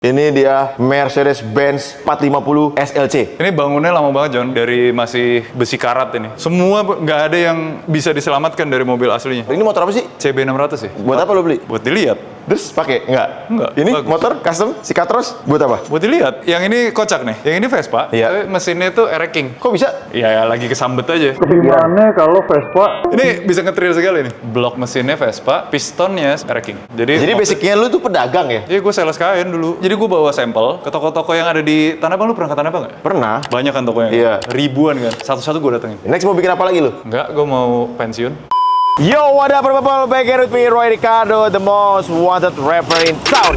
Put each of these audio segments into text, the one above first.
Ini dia Mercedes-Benz 450 SLC. Ini bangunnya lama banget, John. Dari masih besi karat ini. Semua nggak ada yang bisa diselamatkan dari mobil aslinya. Ini motor apa sih? CB600 sih. Buat apa lo beli? Buat dilihat. Terus pakai? Enggak. Ini bagus. motor custom si Katros buat apa? Buat dilihat. Yang ini kocak nih. Yang ini Vespa. Iya. Tapi mesinnya tuh King. Kok bisa? Ya lagi kesambet aja. Gimana kalau Vespa? Ini bisa nge-trail sekali nih. Blok mesinnya Vespa, pistonnya King. Jadi Basicnya lu tuh pedagang ya? Iya, gue sales kain dulu. Jadi gue bawa sampel ke toko-toko yang ada di Tanah Abang. Lu pernah ke Tanah Abang nggak? Pernah. Banyak kan tokonya? Iya. Ribuan kan. Satu-satu gue datengin. Next mau bikin apa lagi lu? Enggak, gue mau pensiun. Yo, what up people? Back here with me, Roy Ricardo, the most wanted rapper in town.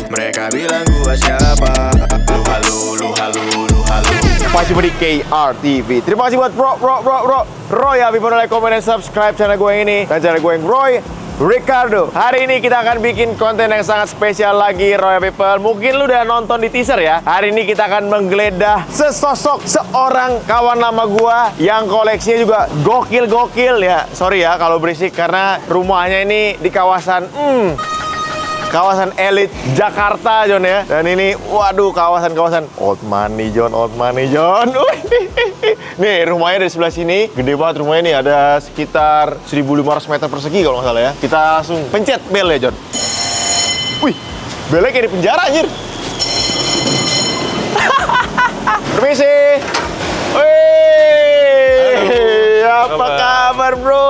Mereka bilang gua siapa? Lu halu. Masih di KRTV. Terima kasih buat Roy. Habis like, comment, dan subscribe channel gue yang ini dan channel gue yang Roy Ricardo. Hari ini kita akan bikin konten yang sangat spesial lagi, Royal People. Mungkin lu udah nonton di teaser ya. Hari ini kita akan menggeledah sesosok seorang kawan lama gua yang koleksinya juga gokil ya. Sorry ya kalau berisik karena rumahnya ini di kawasan kawasan elit Jakarta, John ya. Dan ini, waduh, kawasan old money, John. Nih, rumahnya dari sebelah sini. Gede banget rumahnya nih, ada sekitar 1.500 meter persegi kalau nggak salah ya. Kita langsung pencet bel ya, John. Wih, belnya kayak di penjara, anjir. Permisi. Wih, apa kabar, bro?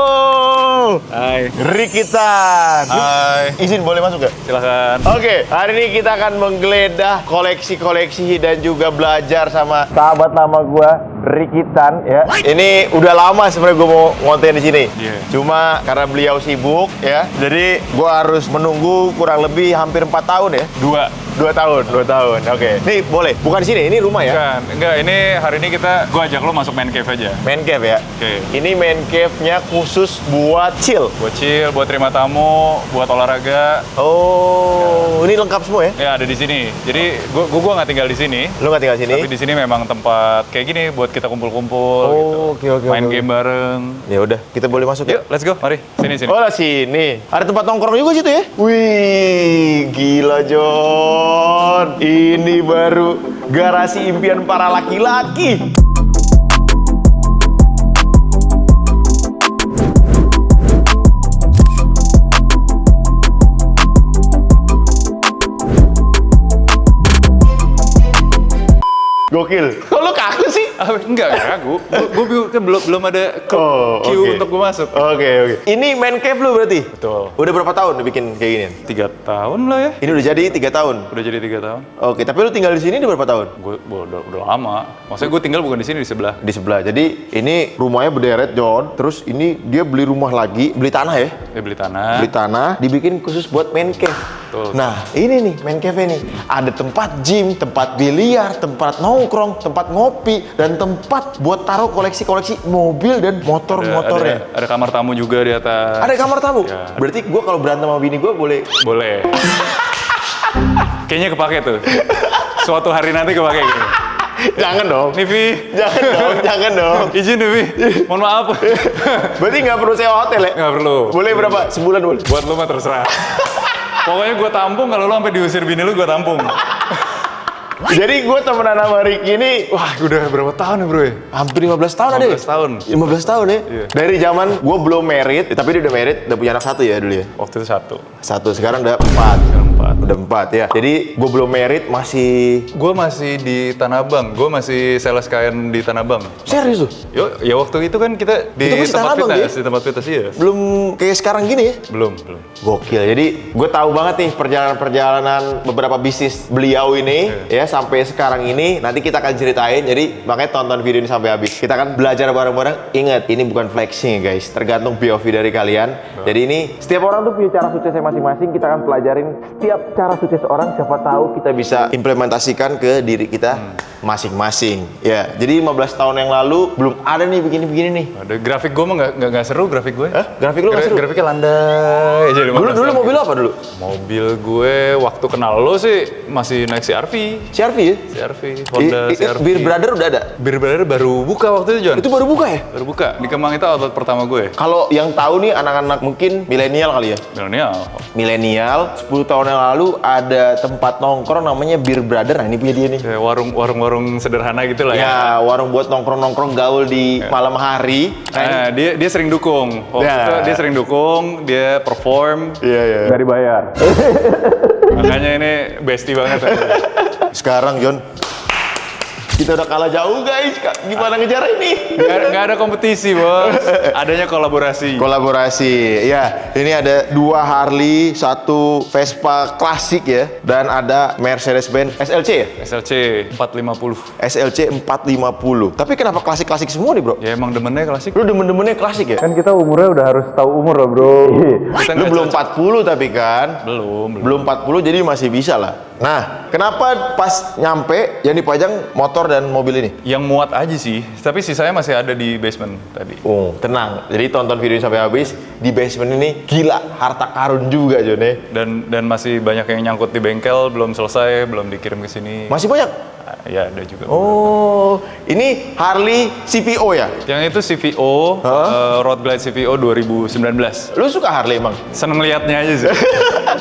Hai. Rikitan. Hai. Izin boleh masuk gak? Silahkan. Oke, hari ini kita akan menggeledah koleksi-koleksi dan juga belajar sama sahabat lama gua, Rikitan ya. Ini udah lama sebenarnya gua mau ngonten di sini. Iya. Cuma karena beliau sibuk ya. Jadi gua harus menunggu kurang lebih hampir 4 tahun ya. 2 tahun. Oke. Nih boleh. Bukan di sini, ini rumah ya. Enggak, ini hari ini gua ajak lo masuk main cave aja. Man cave ya. Oke. Ini man cave-nya khusus buat chill. Buat chill, buat terima tamu, buat olahraga. Oh, ini lengkap semua ya? Ya ada di sini. Jadi gua nggak tinggal di sini. Lu nggak tinggal sini? Tapi di sini memang tempat kayak gini buat kita kumpul-kumpul. Oh, gitu. oke. Main game bareng. Ya udah, kita boleh masuk ya? Yuk, let's go. Mari, sini. Oh lah sini. Ada tempat nongkrong juga situ ya? Wih, gila John. Ini baru garasi impian para laki-laki. Gokil. Kok lu kaku sih? Enggak ragu. Gue kan belum ada queue oke. untuk gue masuk. Oke. Ini man cave lu berarti? Betul. Udah berapa tahun bikin kayak gini? 3 tahun lah ya. Ini udah jadi 3 tahun. Udah jadi 3 tahun. Oke, tapi lu tinggal di sini udah berapa tahun? Gue udah lama. Maksudnya gue tinggal bukan di sini, di sebelah. Di sebelah. Jadi ini rumahnya berderet, John. Terus ini dia beli rumah lagi, beli tanah ya? Beli tanah. Beli tanah, dibikin khusus buat man cave. Betul. Nah, ini nih man cave nih. Ada tempat gym, tempat biliar, tempat nongkrong, tempat ngopi, dan tempat buat taruh koleksi-koleksi mobil dan motor-motornya. Ada kamar tamu juga di atas. Ada kamar tamu? Ya. Berarti gua kalau berantem sama bini gua boleh? Boleh. Kayaknya kepake tuh. Suatu hari nanti kepake gitu. Jangan dong. Nivi. Jangan dong. Izin Nivi. Mohon maaf. Berarti nggak perlu sewa hotel ya? Nggak perlu. Boleh berapa? Sebulan boleh? Buat lu mah terserah. Pokoknya gue tampung, kalau lu sampai diusir bini lu, gue tampung. Jadi gue temenan sama Ricky ini Wah, udah berapa tahun ya bro ya? hampir 15 tahun ada ya? 15 tahun. 15 tahun ya? Iya. Dari zaman gue belum married, tapi dia udah married, udah punya anak 1 ya dulu ya? Waktu itu 1. 1, sekarang udah 4. Sekarang 4. Udah 4 ya. Jadi gue belum married, masih... Gue masih di Tanah Abang. Gue masih sales kain di Tanah Abang. Serius tuh? Yo, ya waktu itu kan kita di Itu masih Tanah tempat Abang, fitness, ya? di tempat fitness ya. Belum kayak sekarang gini ya? Belum. Gokil. Jadi gue tahu banget nih perjalanan beberapa bisnis beliau ini ya sampai sekarang ini. Nanti kita akan ceritain. Jadi makanya tonton video ini sampai habis. Kita akan belajar bareng-bareng. Ingat, ini bukan flexing ya guys. Tergantung POV dari kalian. Jadi ini setiap orang tuh punya cara suksesnya masing-masing. Kita akan pelajarin setiap cara sukses orang. Siapa tahu kita bisa implementasikan ke diri kita masing-masing. Ya, jadi 15 tahun yang lalu belum ada nih begini-begini nih. Ada grafik gue mah nggak seru grafik gue. Hah? Grafik lu nggak seru? Grafiknya landai aja. Dulu mobil apa dulu? Mobil gue waktu kenal lo sih masih naik CR-V. CR-V ya? CR-V, Honda CR-V. Beer Brother udah ada? Beer Brother baru buka waktu itu, John. Itu baru buka ya? Baru buka. Di Kemang itu outlet pertama gue. Kalau yang tahu nih anak-anak mungkin milenial kali ya? Milenial, 10 tahun yang lalu ada tempat nongkrong namanya Beer Brother. Nah, ini punya dia nih. Kayak warung sederhana gitu lah ya. Ya, warung buat nongkrong-nongkrong gaul di malam hari. Nah, dia sering dukung. Waktu Ya. itu dia sering dukung, dia perform. Iya. Nggak dibayar. Makanya ini bestie banget. Sekarang John, kita udah kalah jauh guys. Gimana ngejar ini? Nggak ada kompetisi, bos. Adanya kolaborasi. Kolaborasi. Ya, ini ada 2 Harley, 1 Vespa klasik ya, dan ada Mercedes-Benz SLC ya? SLC 450. SLC 450. Tapi kenapa klasik-klasik semua nih, Bro? Ya emang demennya klasik. Lu demen-demennya klasik ya? Kan kita umurnya udah harus tahu umur loh bro. Kita Lu nggak belum cocok. 40 tapi kan? Belum. 40 jadi masih bisa lah. Nah, kenapa pas nyampe yang dipajang motor dan mobil ini? Yang muat aja sih, tapi sisanya masih ada di basement tadi. Oh, tenang. Jadi tonton video ini sampai habis. Di basement ini gila, harta karun juga, Jone. Dan masih banyak yang nyangkut di bengkel, belum selesai, belum dikirim ke sini. Masih banyak? Ya ada juga. Oh, ini Harley CVO ya? Yang itu CVO, Road Glide CVO 2019. Lu suka Harley emang? Seneng liatnya aja sih.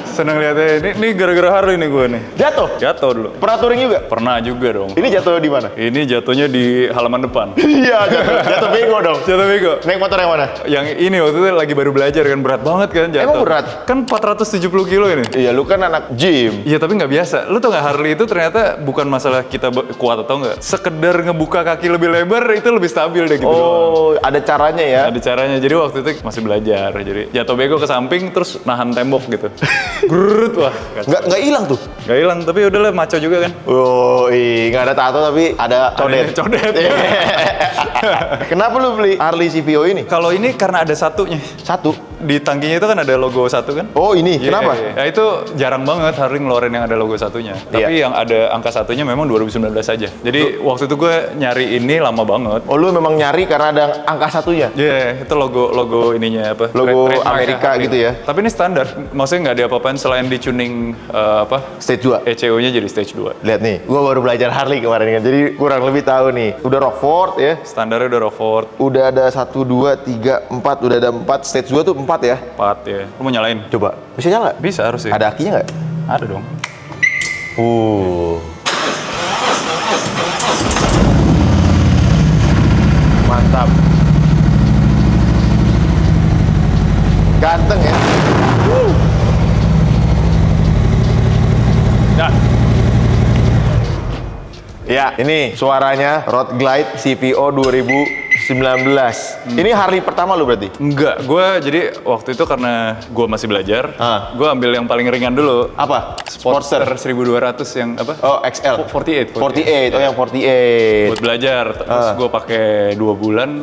Seneng liatnya. Ini gara-gara Harley nih gue nih. Jatuh? Jatuh dulu. Pernah touring juga? Pernah juga dong. Ini jatuh di mana? Ini jatuhnya di halaman depan. Iya, jatuh bego dong. Jatuh bego. Naik motor yang mana? Yang ini waktu itu lagi baru belajar kan, berat banget kan jatuh. Emang berat? Kan 470 kilo ini. Iya, lu kan anak gym. Iya tapi nggak biasa. Lu tau nggak Harley itu ternyata bukan masalah kita kuat atau nggak. Sekedar ngebuka kaki lebih lebar itu lebih stabil deh gitu doang. Oh, ada caranya ya? Ada caranya. Jadi waktu itu masih belajar. Jadi jatuh bego ke samping terus nahan tembok gitu. Grrrut, wah. Nggak hilang tuh? Nggak hilang. Tapi udahlah maco juga kan. Oh, nggak ada tato tapi ada codet. Codet. Kenapa lu beli Harley CVO ini? Kalau ini karena ada satunya. Satu. Di tangkinya itu kan ada logo satu kan. Oh, ini. Iya, Kenapa? Ya itu jarang banget Harley ngeluarin yang ada logo satunya. Tapi yang ada angka satunya memang 2019 aja. Jadi waktu itu gue nyari ini lama banget. Oh, lu memang nyari karena ada angka satunya? Iya, itu logo ininya apa? Logo Trademark Amerika gitu ya? Tapi ini standar. Maksudnya nggak ada apa-apaan selain di tuning Stage 2. ECU-nya jadi stage 2. Lihat nih, gua baru belajar Harley kemarin kan, jadi kurang lebih tahu nih. Udah Rockford ya, Standarnya udah Rockford udah ada 1, 2, 3, 4, udah ada 4. Stage 2 tuh 4 ya. 4 ya. Lu mau nyalain? Coba, bisa nyala? Bisa harus sih. Ada akinya nggak? Ada dong. Mantap. Ganteng ya. Nah, Ya, ini suaranya Road Glide CVO 2019. Ini Harley pertama lu berarti? enggak. Gue jadi waktu itu karena gue masih belajar, Ah. gue ambil yang paling ringan dulu. Apa? Sportster 1200 yang apa? Oh, XL. 48. 48. Oh, yang 48. Buat belajar, terus gue pakai 2 bulan,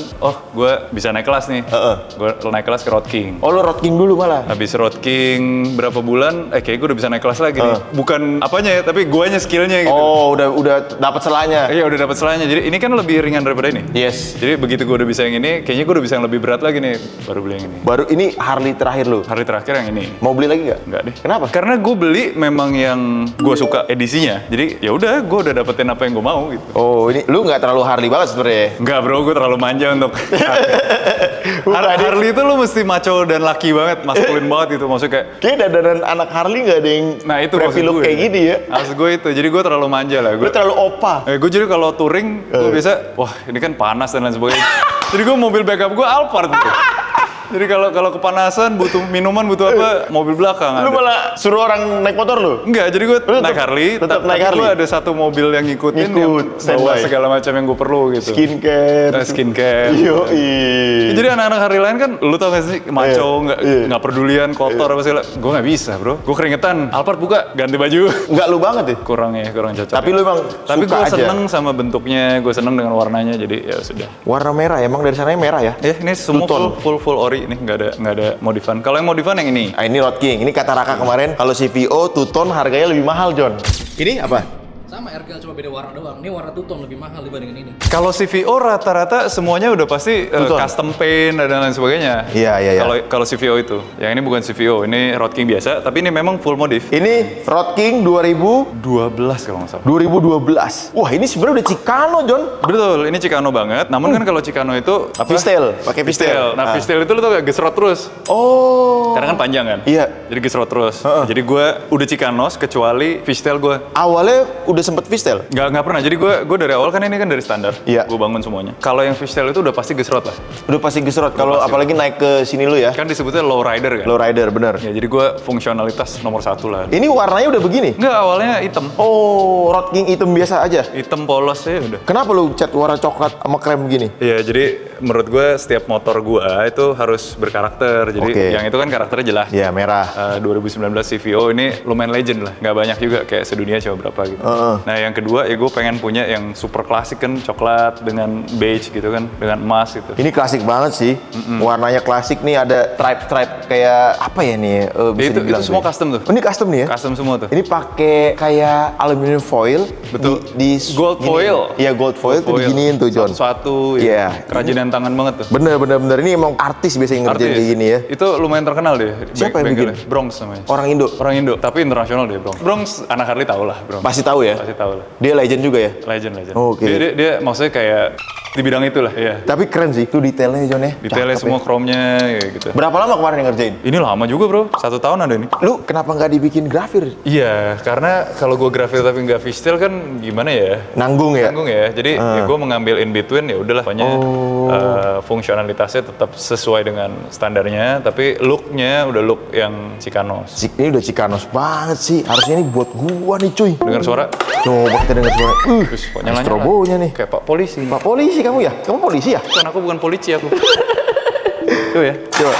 gue bisa naik kelas nih. Gue naik kelas ke Road King. Oh, lu Road King dulu malah. Habis Road King berapa bulan, kayak gue udah bisa naik kelas lagi nih. Bukan apanya ya, tapi guanya skillnya gitu. Oh, udah dapat selanya. Iya udah dapet selanya, jadi ini kan lebih ringan daripada ini. Yes. Jadi begitu gue udah bisa yang ini, kayaknya gue udah bisa yang lebih berat lagi nih, baru beli yang ini. Baru ini Harley terakhir lu. Hari terakhir yang ini. Mau beli lagi nggak? Enggak deh. Kenapa? Karena gue beli memang yang gue suka edisinya. Jadi ya udah, gue udah dapetin apa yang gue mau gitu. Oh, ini lu nggak terlalu Harley banget sebenarnya. Enggak bro, gue terlalu manja untuk Harley itu lu mesti maco dan laki banget, maskulin banget gitu. Maksudnya kayak, Kayak dandanan anak Harley nggak ada yang nah itu preppy maksud look gue. kayak gini ya. Maksud gue itu, jadi gue terlalu manja lah. Lu terlalu opa. Gue jadi kalau touring, gue biasa, wah ini kan panas dan lain sebagainya. Jadi gue mobil backup gue Alphard gitu. Jadi kalau kepanasan, butuh minuman, butuh apa, mobil belakang Lu ada. malah suruh orang naik motor lu? Enggak, jadi gue Lu naik tetep- Harley, tetep naik tapi Harley? gue ada satu mobil yang ngikutin, Ngikut, yang bawa standby. segala macam yang gue perlu gitu. Skincare. Skincare. Yoi. Jadi anak-anak Harley lain kan, lu tau gak sih, maco, nggak pedulian, kotor apa segala. Gue nggak bisa bro, gue keringetan. Alphard buka, ganti baju. Nggak lu banget ya? kurang cocok. Tapi lu emang Tapi suka gue aja. seneng sama bentuknya, gue seneng dengan warnanya, jadi ya sudah. Warna merah, emang dari sananya merah ya? Ya ini semua Two-tone. full ori, ini nggak ada modifan. Kalau yang modifan yang ini. Ah, ini Road King. Ini kata Raka kemarin, kalau CVO two-tone harganya lebih mahal, John. Ini apa? Sama RGL cuma beda warna doang. Ini warna two tone lebih mahal dibandingin ini. Kalau CVO rata-rata semuanya udah pasti Betul. custom paint dan lain sebagainya. Iya. Kalau CVO itu, yang ini bukan CVO, ini Road King biasa, tapi ini memang full modif. Ini Road King 2012. 12 kalau nggak salah. Wah, ini sebenarnya udah Chicano, John. Betul, ini Chicano banget. Namun kan kalau Chicano itu apa? Fistel, pakai fistel. Nah, fistel itu lu tuh kayak gesrot terus. Oh. Karena kan panjang kan? Iya. Jadi gesrot terus. Jadi gue udah Chicanos kecuali fistel gue. Awalnya udah sempet fistel. Nggak pernah. Jadi gue dari awal kan ini kan dari standar. Iya. Gue bangun semuanya. Kalau yang fistel itu udah pasti gesrot lah. Udah pasti gesrot. Kalau apalagi naik ke sini lu ya. Kan disebutnya low rider kan? Low rider, bener. Ya jadi gue fungsionalitas nomor 1 lah. Ini warnanya udah begini? Enggak, awalnya hitam. Oh, Road King hitam biasa aja. Hitam polos ya udah. Kenapa lu cat warna coklat sama krem begini? Iya, jadi menurut gue setiap motor gue itu harus berkarakter. Jadi Oke. yang itu kan karakternya jelas. Ya, merah. 2019 CVO ini lumayan legend lah, nggak banyak juga, kayak sedunia cuma berapa gitu. Nah yang kedua ya gue pengen punya yang super klasik kan, coklat dengan beige gitu kan, dengan emas gitu. Ini klasik banget sih. Warnanya klasik nih, ada stripe-stripe kayak apa ya nih? Bisa Itu dibilang semua tuh. custom tuh. Oh, ini custom nih ya? Custom semua tuh. Ini pakai kayak aluminium foil. Betul. Di Gold gini. foil. Iya, gold foil tuh diginiin tuh, John. Satu-satu, Iya. ya. Kerajinan tangan banget tuh. Bener. Ini emang artis biasanya ngerjain kayak gini ya. Itu lumayan terkenal deh. Siapa yang bengkelnya. bikin? Bronx namanya. Orang Indo. Orang Indo, tapi internasional deh Bronx. Bronx anak Harley tau lah Bronx. Pasti tahu ya? Pasti tahu lah. Dia legend juga ya? Legend. Oke. Dia maksudnya kayak di bidang itulah, ya. Tapi keren sih, tuh detailnya John ya. Detailnya Cakep semua ya. chrome-nya kayak gitu. Berapa lama kemarin yang ngerjain? Ini lama juga bro, 1 tahun ada ini. Lu kenapa nggak dibikin grafir? Iya, karena kalau gue grafir tapi nggak fishtail kan gimana ya? Nanggung ya? Tanggung ya. Jadi ya gue mengambil in between, ya udahlah. Pokoknya fungsionalitasnya tetap sesuai dengan standarnya, tapi look-nya udah look yang Chicanos. Ini udah Chicanos banget sih. Harusnya ini buat gua nih cuy. Dengar suara? Coba kita dengar suara. Terus kok nyala-nyala? Strobonya nih. Kayak Pak Polisi. Pak polisi kamu ya? Kamu polisi ya? Kan aku bukan polisi aku. Tuh ya. Coba.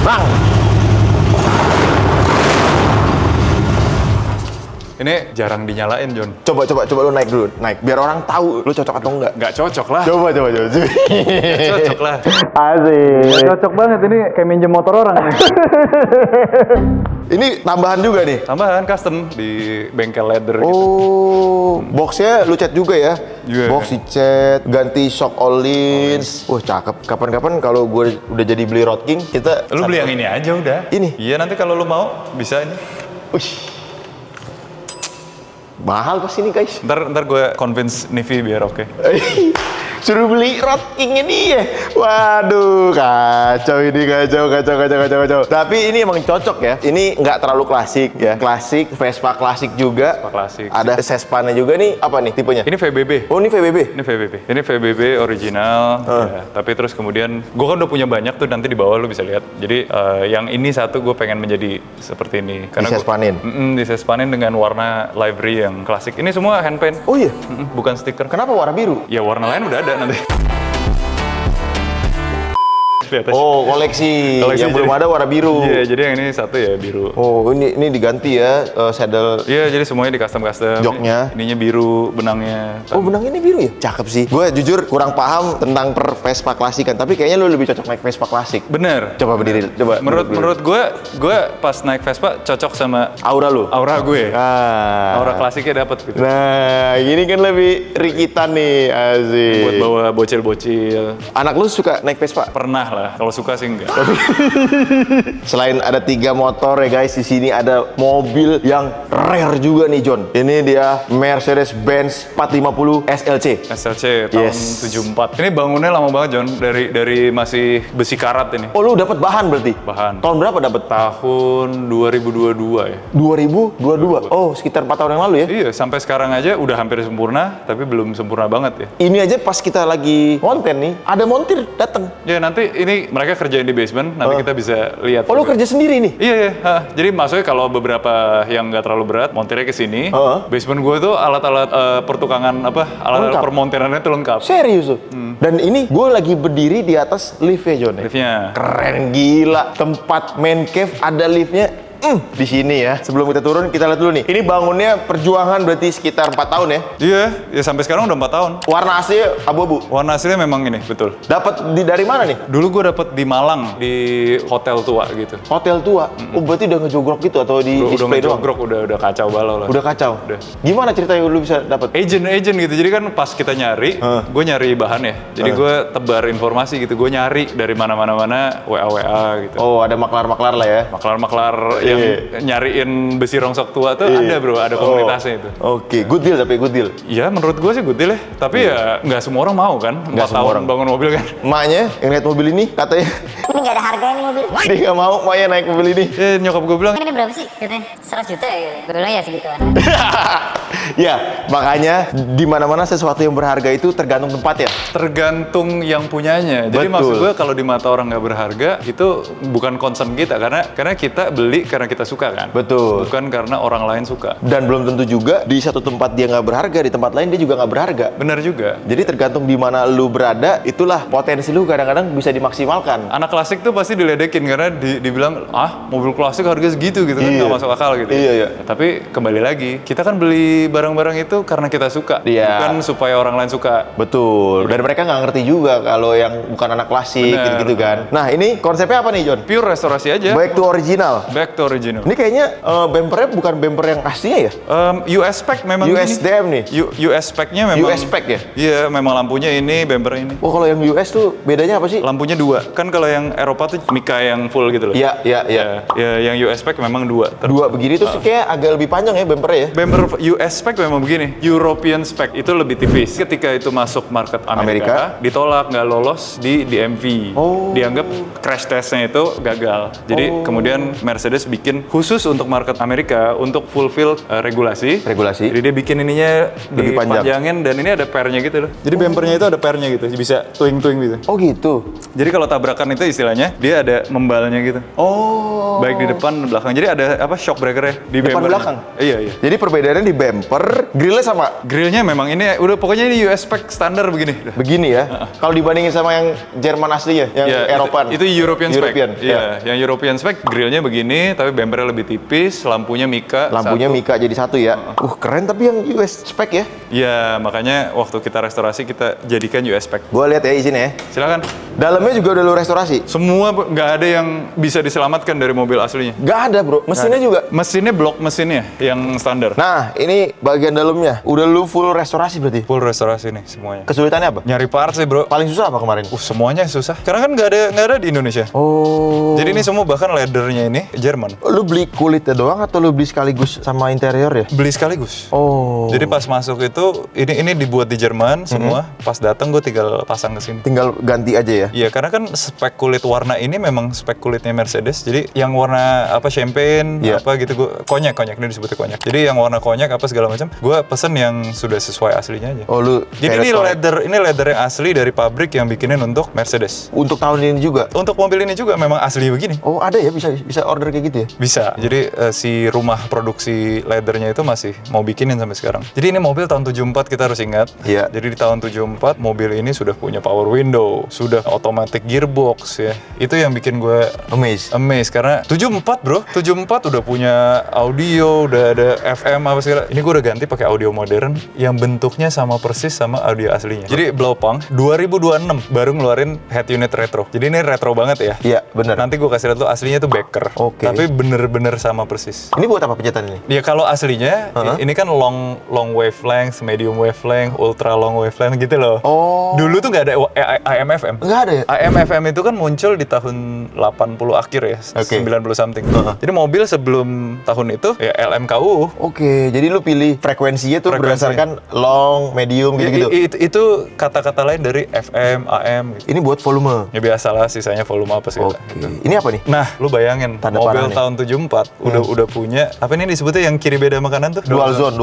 Bang. Ini jarang dinyalain John. Coba lu naik dulu. Naik biar orang tahu lu cocok atau enggak. Nggak cocok lah. Coba. Nggak cocok lah. Asik. Cocok banget ini kayak minjem motor orang nih. Ini tambahan juga nih. Tambahan custom di bengkel leather gitu. Oh, boxnya lu cat juga ya? Iya. Box dicat, ganti shock all lins. Wah, cakep. Kapan-kapan kalau gue udah jadi beli Road King, kita Lu beli yang ini aja udah. Ini? Iya, nanti kalau lu mau bisa ini. Wih. Mahal pasti ini, guys. Ntar gue convince Nivi biar oke. Suruh beli Road King ini ya. Waduh, kacau ini, kacau. Tapi ini emang cocok ya. Ini nggak terlalu klasik ya. Klasik, Vespa klasik juga. Vespa klasik. Ada Sespa-nya juga nih. Apa nih tipenya? Ini VBB. Oh, ini VBB. Ini VBB original. Ya, tapi terus kemudian gue kan udah punya banyak tuh, nanti di bawah lu bisa lihat. Jadi yang ini satu gue pengen menjadi seperti ini. Disespanin? Disespanin dengan warna livery yang klasik. Ini semua hand paint. Oh iya. Bukan stiker. Kenapa warna biru? Ya warna lain udah ada nanti. Lihat aja. Oh, koleksi. Koleksi, Yang belum jadi- ada warna biru. Iya, jadi yang ini satu ya biru. Oh, ini diganti ya saddle. Iya, jadi semuanya di custom. Joknya. Ininya biru, benangnya. Oh, benang ini biru ya? Cakep sih. Gue jujur kurang paham tentang per Vespa klasik kan, tapi kayaknya lu lebih cocok naik Vespa klasik. Bener. Coba berdiri, coba. Menurut gue pas naik Vespa cocok sama aura lu. aura gue. Ah. Aura klasiknya dapet gitu. Nah, ini kan lebih rikitan nih, asik. Buat bawa bocil-bocil. Anak lu suka naik Vespa? Pernah lah, kalau suka sih enggak. Selain ada 3 motor ya guys, di sini ada mobil yang rare juga nih John. Ini dia Mercedes-Benz 450 SLC. SLC tahun Yes. 74. Ini bangunnya lama banget John, dari masih besi karat ini. Oh, lu dapat bahan berarti? Bahan. Tahun berapa dapat? Tahun 2022 ya. 2022. Oh, sekitar 4 tahun yang lalu ya? Iya, sampai sekarang aja udah hampir sempurna, tapi belum sempurna banget ya. Ini aja pas kita lagi konten nih, ada montir datang. Ya nanti ini mereka kerjain di basement, nanti kita bisa lihat. Oh, lu juga. kerja sendiri nih? Iya, iya. Jadi maksudnya kalau beberapa yang nggak terlalu berat, montirnya ke sini. Basement gue tuh alat-alat pertukangan alat-alat Lengkap. permontirannya tuh lengkap. Serius tuh? Dan ini gue lagi berdiri di atas liftnya John. Liftnya. Keren gila. Tempat main cave ada liftnya. di sini ya. Sebelum kita turun, kita lihat dulu nih. Ini bangunnya perjuangan berarti sekitar 4 tahun ya. Iya, ya sampai sekarang udah 4 tahun. Warna asli abu-abu. Warna aslinya memang ini, betul. Dapat dari mana nih? Dulu gue dapet di Malang, di hotel tua gitu. Hotel tua. Oh, berarti udah ngejogrok gitu atau di Udah display doang? ngejogrok, udah kacau balau lah. Udah kacau. Udah. Gimana ceritanya lu bisa dapat? Agent gitu, jadi kan pas kita nyari, gue nyari bahan ya. Jadi gue tebar informasi gitu, gue nyari dari mana-mana WA gitu. Oh, ada maklar-maklar lah ya. Maklar-maklar yang nyariin besi rongsok tua tuh ada bro, ada komunitasnya itu. Oke, good deal tapi good deal. Ya menurut gue sih good deal ya, tapi ya nggak semua orang mau kan, 4 semua tahun orang. bangun mobil kan. Emaknya yang lihat mobil ini katanya Ini nggak ada harganya nih mobil. dia nggak mau emaknya naik mobil ini. Ya nyokap gue bilang, Ini berapa sih katanya? 100 juta ya? Gue bilang ya segituan. Ya, makanya di mana-mana sesuatu yang berharga itu tergantung tempat ya. tergantung yang punyanya. Jadi Betul. maksud gue kalau di mata orang nggak berharga itu bukan concern kita karena kita beli karena kita suka kan. Betul. Bukan karena orang lain suka. Dan belum tentu juga di satu tempat dia nggak berharga, di tempat lain dia juga nggak berharga. Benar juga. Jadi tergantung di mana lu berada, itulah potensi lu kadang-kadang bisa dimaksimalkan. Anak klasik tuh pasti diledekin karena dibilang mobil klasik harga segitu gitu kan Iya. nggak masuk akal gitu. Iya. Ya, tapi kembali lagi kita kan beli barang-barang itu karena kita suka, Iya. bukan supaya orang lain suka. Betul. Dan mereka nggak ngerti juga kalau yang bukan anak klasik Bener. gitu kan. Nah, ini konsepnya apa nih, John? Pure restorasi aja. Back to original. Back to original. Ini kayaknya bumpernya bukan bumper yang aslinya ya? US spec memang USDM nih. US spec-nya memang US spec ya? Iya, memang lampunya ini, bumper ini. Oh, kalau yang US tuh bedanya apa sih? Lampunya 2. Kan kalau yang Eropa tuh Mica yang full gitu loh. Iya. Ya, yang US spec memang 2. Dua begini tuh kayak agak lebih panjang ya bumpernya ya? Bumper US spec memang begini. European spec itu lebih tipis. Ketika itu masuk market Amerika, ditolak, nggak lolos di DMV. Oh. Dianggap crash testnya itu gagal. Jadi kemudian Mercedes bikin khusus untuk market Amerika untuk fulfill regulasi. Regulasi. Jadi dia bikin ininya Lebih panjang. dipanjangin dan ini ada pairnya gitu loh. Jadi bumpernya itu ada pairnya gitu, bisa twing-twing gitu. Oh gitu. Jadi kalau tabrakan itu istilahnya dia ada membalnya gitu. Oh. Baik di depan dan belakang. Jadi ada apa shock breakernya di Depan bumpernya. belakang? Iya. Jadi perbedaannya di bumper, grillnya sama Grillnya memang ini udah pokoknya ini US spec standar begini. begini ya. Kalau dibandingin sama yang Jerman aslinya, yang Ya, Eropa. itu European spec. European, Iya, ya. yang European spec grillnya begini tapi bumpernya lebih tipis, lampunya Mica. Lampunya satu. Mica jadi satu ya. Keren tapi yang US spec ya. Iya, makanya waktu kita restorasi kita jadikan US spec. Gua lihat ya izinnya ya. Silakan. Dalamnya juga udah lu restorasi. Semua nggak ada yang bisa diselamatkan dari mobil aslinya. Gak ada bro, mesinnya juga. Mesinnya blok mesinnya yang standar. Nah, ini bagian dalamnya. Udah lu full restorasi berarti. Full restorasi nih semuanya. Kesulitannya apa? Nyari parts sih bro. Paling susah apa kemarin? Semuanya susah. Karena kan nggak ada di Indonesia. Oh. Jadi ini semua bahkan leathernya ini Jerman. Lu beli kulitnya doang atau lu beli sekaligus sama interior ya? Beli sekaligus. Oh. Jadi pas masuk itu ini dibuat di Jerman semua. Pas datang gue tinggal pasang ke sini. Tinggal ganti aja ya. Iya, karena kan spek kulit warna ini memang spek kulitnya Mercedes. Jadi yang warna apa champagne Iya. apa gitu gue konyak ini disebutnya konyak. Jadi yang warna konyak apa segala macam, gue pesen yang sudah sesuai aslinya aja. Oh lu. Jadi kayak ini leather yang asli dari pabrik yang bikinin untuk Mercedes. untuk tahun ini juga. Untuk mobil ini juga memang asli begini. Oh ada ya bisa order kayak gitu ya? Bisa. Jadi si rumah produksi leathernya itu masih mau bikinin sampai sekarang. Jadi ini mobil tahun 74 kita harus ingat. Iya. Jadi di tahun 74 mobil ini sudah punya power window, sudah automatic gearbox ya. Itu yang bikin gue amazed karena 74 bro. 74 udah punya audio, udah ada FM apa segala. Ini gue udah ganti pakai audio modern yang bentuknya sama persis sama audio aslinya. Jadi Blaupang 2026 baru ngeluarin head unit retro. Jadi ini retro banget ya. Iya bener. Nanti gue kasih lihat tuh aslinya tuh Becker. Oke. Tapi bener-bener sama persis. Ini buat apa pencetan ini? Ya kalau aslinya ini kan long wavelength, medium wavelength, ultra long wavelength gitu loh. Oh. Dulu tuh nggak ada AM FM. Nggak ada ya? AM FM itu kan muncul di tahun 80 akhir ya, Oke. 90 something. Jadi mobil sebelum tahun itu ya LMKU. Oke, jadi lu pilih frekuensinya tuh Frekuensinya. berdasarkan long, medium gitu-gitu. Itu kata-kata lain dari FM, AM gitu. Ini buat volume. Ya biasalah sisanya volume apa sih. Oke. Ini apa nih? Nah, lu bayangin Tanda mobil panah nih. tahun 74 udah punya apa ini disebutnya yang kiri beda makanan tuh? Dual zone.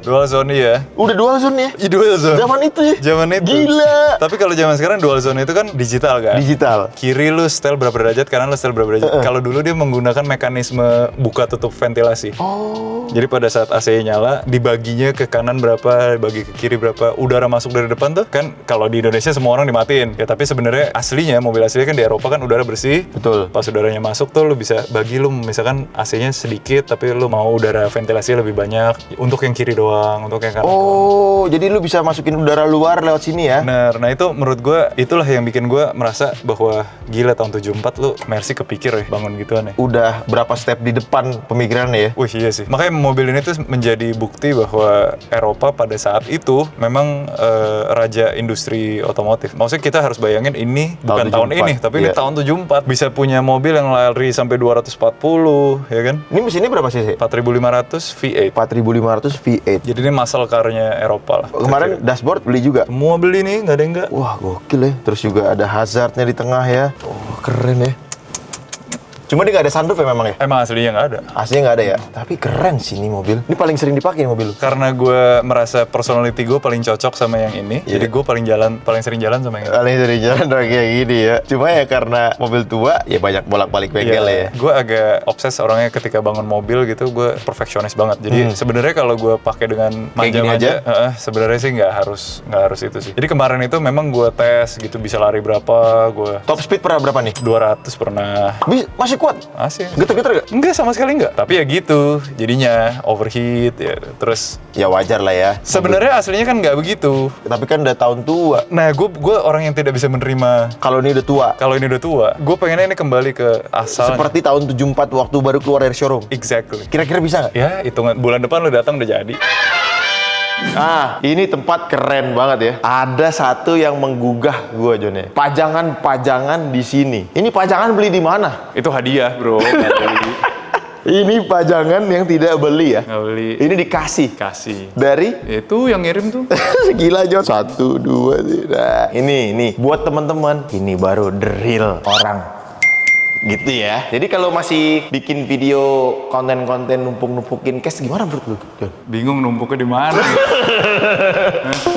Dual zone iya. Udah dual zone ya? Dual zone. Zaman itu ya? Zaman itu. Gila. Tapi kalau zaman sekarang dual zone itu kan digital kan? Digital. Kiri lu setel berapa derajat, kanan lu setel berapa derajat. Kalau dulu dia menggunakan mekanisme buka tutup ventilasi. Oh. Jadi pada saat AC nyala, dibaginya ke kanan berapa, dibagi ke kiri berapa, udara masuk dari depan tuh kan kalau di Indonesia semua orang dimatiin. Ya tapi sebenarnya aslinya mobil aslinya kan di Eropa kan udara bersih. Betul. Pas udaranya masuk tuh lu bisa bagi lu misalkan AC-nya sedikit tapi lu mau udara ventilasi lebih banyak untuk yang kiri doang, untuk yang kanan doang. Oh, jadi lu bisa masukin udara luar lewat sini ya? Bener, nah itu menurut gue itulah yang bikin gue merasa bahwa gila tahun 74 lu Mercy kepikir ya bangun gituan ya. Udah berapa step di depan pemikirannya ya? Wih iya sih, makanya mobil ini tuh menjadi bukti bahwa Eropa pada saat itu memang raja industri otomotif. Maksudnya kita harus bayangin ini bukan tahun 74, ini, tapi ini iya. tahun 74. Bisa punya mobil yang lari sampai 240, ya kan? Ini mesinnya berapa cc? 4500 V8. 4500 V8. Jadi ini muscle car-nya Eropa lah. Kemarin dashboard beli juga? Semua beli nih, nggak ada yang nggak. Wah, gokil ya. Terus juga ada hazardnya di tengah ya. Oh, keren ya. Cuma dia nggak ada sunroof ya memang ya? Emang aslinya nggak ada. Aslinya nggak ada ya? Tapi keren sih ini mobil. Ini paling sering dipakai mobil lu. Karena gue merasa personality gue paling cocok sama yang ini, jadi gue paling sering jalan sama yang ini. Paling sering jalan kayak gini ya. Cuma ya karena mobil tua, ya banyak bolak-balik bengkel ya. Gue agak obses orangnya ketika bangun mobil gitu, gue perfeksionis banget. Jadi sebenarnya kalau gue pakai dengan Kayak gini manja-manja, sebenarnya sih nggak harus itu sih. Jadi kemarin itu memang gue tes gitu bisa lari berapa, gue Top speed pernah berapa nih? 200 pernah. Masih kuat? Masih. Geter-geter gak? Enggak, sama sekali enggak. Tapi ya gitu, jadinya overheat ya. Terus Ya wajar lah ya. sebenarnya aslinya kan nggak begitu. Tapi kan udah tahun tua. Nah, gue orang yang tidak bisa menerima Kalau ini udah tua. kalau ini udah tua. Gue pengennya ini kembali ke asal. Seperti tahun 74 waktu baru keluar dari showroom. Exactly. Kira-kira bisa nggak? Ya, hitungan bulan depan lu datang udah jadi. Ah, ini tempat keren banget ya. Ada satu yang menggugah gua, Jon ya. Pajangan-pajangan di sini. Ini pajangan beli di mana? Itu hadiah, bro. Nggak beli. Ini pajangan yang tidak beli ya. Nggak beli. Ini dikasih Kasih. dari Itu yang ngirim tuh. gila Jon. 1, 2, 3. Ini buat teman-teman. Ini baru the real orang. Gitu ya. Jadi kalau masih bikin video konten-konten numpuk-numpukin cash gimana menurut lu, Jon? Bingung numpuknya di mana.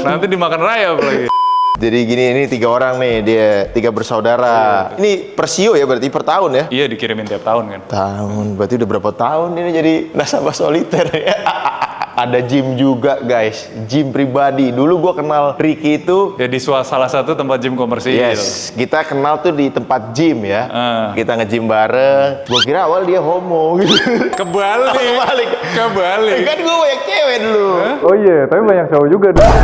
Nanti dimakan raya apalagi. Jadi gini, ini 3 orang nih, dia 3 bersaudara. Ini per sio ya berarti per tahun ya? Iya, dikirimin tiap tahun kan. Tahun, berarti udah berapa tahun ini jadi nasabah soliter ya? Ada gym juga guys, gym pribadi. Dulu gua kenal Ricky itu, Ya di salah satu tempat gym komersil. yes, kita kenal tuh di tempat gym ya. Kita nge-gym bareng. Gua kira awal dia homo gitu. Kebalik. Kebalik. Kebalik. Kan gua banyak cewek dulu. Oh iya, tapi banyak cowok juga dong.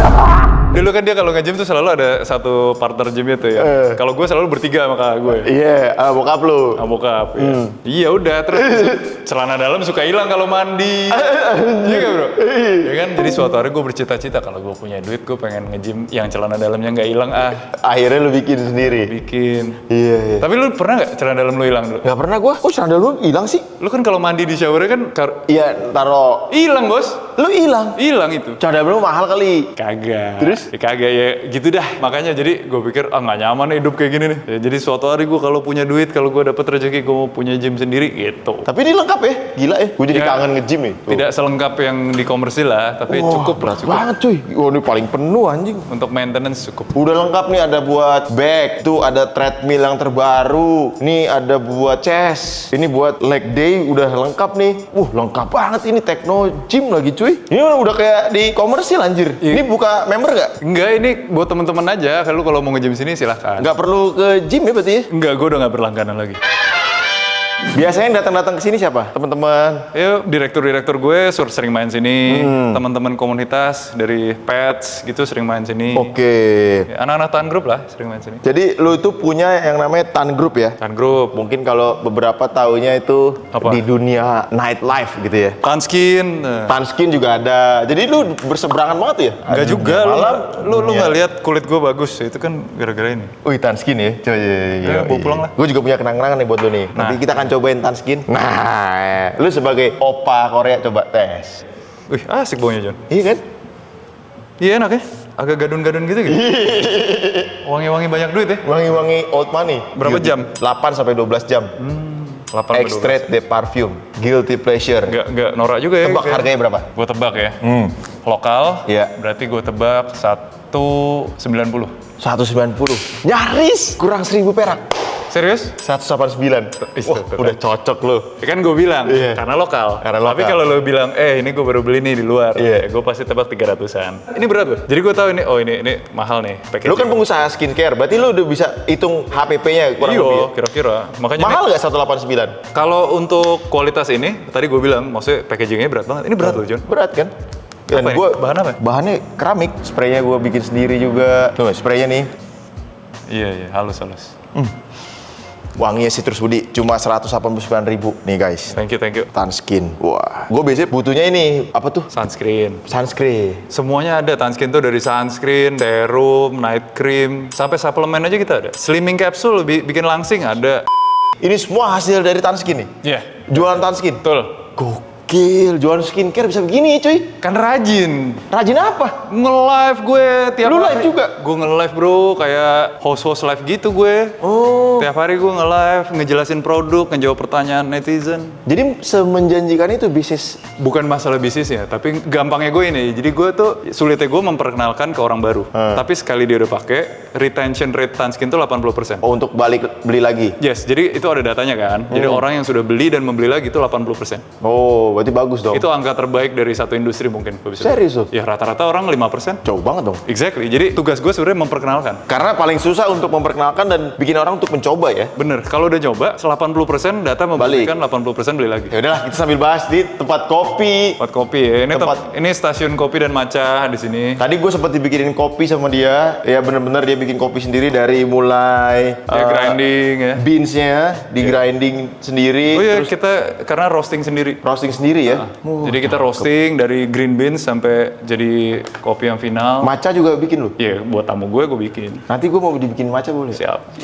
Dulu kan dia kalau nge-gym tuh selalu ada satu partner gymnya tuh ya. Kalau gue selalu bertiga sama kakak gue. Iya, bokap lu. Sama bokap. Ya. Iya udah, terus celana dalam suka hilang kalau mandi. Iya kan bro? Ya kan, jadi suatu hari gue bercita-cita kalau gue punya duit gue pengen nge-gym yang celana dalamnya nggak hilang Akhirnya lu bikin sendiri. bikin. Iya. Tapi lu pernah nggak celana dalam lu hilang dulu? Gak pernah gua. Oh, celana dalam lu hilang sih? Lu kan kalau mandi di showernya kan Iya, taro. hilang bos. Lu hilang. Hilang itu. Celana dalam lu mahal kali. Kagak. Terus? Ya kagak ya gitu dah. Makanya jadi gue pikir nggak nyaman nih hidup kayak gini nih. Ya, jadi suatu hari gue kalau punya duit, kalau gue dapet rezeki gue mau punya gym sendiri gitu. Tapi ini lengkap ya, gila ya. Gue jadi Ya, kangen nge-gym ya. Tuh. Tidak selengkap yang di komersil lah, tapi Wah, cukup lah, berat cukup. banget cuy. Wah, ini paling penuh anjing. Untuk maintenance cukup. Udah lengkap nih, ada buat back, tuh ada treadmill yang terbaru. Nih ada buat chest. Ini buat leg day udah lengkap nih. Lengkap banget ini techno gym lagi cuy. Ini udah kayak di komersil anjir. Iya. Ini buka member gak? Enggak, ini buat teman-teman aja. Kalau mau nge-gym sini silahkan. Nggak perlu ke gym ya berarti ya? Enggak, gue udah nggak berlangganan lagi. Biasanya yang datang-datang ke sini siapa? Teman-teman. Ya, direktur-direktur gue sering main sini. Teman-teman komunitas dari pets gitu sering main sini. Oke. Ya, anak-anak Tan Group lah sering main sini. Jadi lu itu punya yang namanya Tan Group ya? Tan Group, Mungkin kalau beberapa taunya itu Apa? di dunia nightlife gitu ya. Tanskin. Tanskin juga ada. Jadi lu berseberangan banget ya? Enggak Ada juga, dunia malam, lu dunia- nggak lihat kulit gue bagus, itu kan gara-gara ini. Wih, Tanskin ya? Coba Ya, bawa pulang lah. Gue juga punya kenang-kenangan nih buat lu nih. Nanti Nah. kita akan cobain Tanskin. Nah, lu sebagai opa Korea coba tes. Wih, asik baunya John. Iya kan? Iya enak ya, agak gadun-gadun gitu. Wangi-wangi banyak duit ya. Wangi-wangi old money. Berapa jam? 8 sampai 12 jam. 8 Extrait de parfum. Guilty pleasure. Nggak norak juga ya. Tebak harganya berapa? Gue tebak ya. Lokal, Iya. berarti gue tebak 190. 190. Nyaris kurang 1000 perak. Serius? 189. Wah, udah cocok lo. Ya kan gue bilang, Iya. karena lokal. Karena Tapi lokal. kalau lo bilang, ini gue baru beli nih di luar, Iya. gue pasti tebak 300-an. Ini berat loh. Jadi gue tahu ini, ini mahal nih. Lu kan pengusaha skincare, berarti lu udah bisa hitung HPP-nya kurang Iya, lebih. Ya? kira-kira. Makanya Mahal ini, nggak 189? kalau untuk kualitas ini, tadi gue bilang, maksudnya packagingnya berat banget. Ini berat loh, John. Berat kan? Dan Apa ini? gua Bahan apa? Bahannya keramik. Spraynya gue bikin sendiri juga. Tuh, spraynya nih. Iya, halus. Wanginya Citrus Budi, cuma 189.000 nih guys. Thank you. Tanskin. Wah, gue biasanya butuhnya ini apa tuh? Sunscreen. Sunscreen. Semuanya ada, Tanskin tuh dari sunscreen, serum, night cream, sampai suplemen aja kita ada. Slimming capsule bikin langsing ada. Ini semua hasil dari Tanskin nih. Iya. Jualan Tanskin. Betul. Gokil, jualan skincare bisa begini ya cuy. Kan rajin. Rajin apa? Nge-live gue tiap Lu hari. live juga? Gue nge-live bro, kayak host-host live gitu gue. Oh. Tiap hari gue nge-live, ngejelasin produk, ngejawab pertanyaan netizen. Jadi semenjanjikan itu bisnis. Bukan masalah bisnisnya, tapi gampangnya gue ini. Jadi gue tuh sulitnya gue memperkenalkan ke orang baru. Tapi sekali dia udah pakai, retention rate Tanskin tuh 80%. Oh, untuk balik beli lagi. Yes, jadi itu ada datanya kan. Jadi orang yang sudah beli dan membeli lagi itu 80%. Oh, berarti bagus dong. Itu angka terbaik dari satu industri mungkin. Gua bisa Serius bilang. tuh? Ya rata-rata orang 5%. Jauh banget dong. Exactly. Jadi tugas gue sebenarnya memperkenalkan. Karena paling susah untuk memperkenalkan dan bikin orang untuk mencoba ya. Bener, kalau udah nyoba, 80% data membuktikan 80% beli lagi. Ya udahlah, kita sambil bahas di tempat kopi. Buat kopi ya, Tempat- ini stasiun kopi dan matcha di sini. Tadi gue sempat dibikinin kopi sama dia. Ya bener-bener dia bikin kopi sendiri dari mulai Ya, grinding ya. beansnya di grinding sendiri. Oh iya, Terus kita karena roasting sendiri. roasting sendiri ya. Jadi kita roasting dari green beans sampai jadi kopi yang final. Matcha juga bikin lu. Iya, buat tamu gue bikin. Nanti gue mau dibikin matcha boleh? Siap.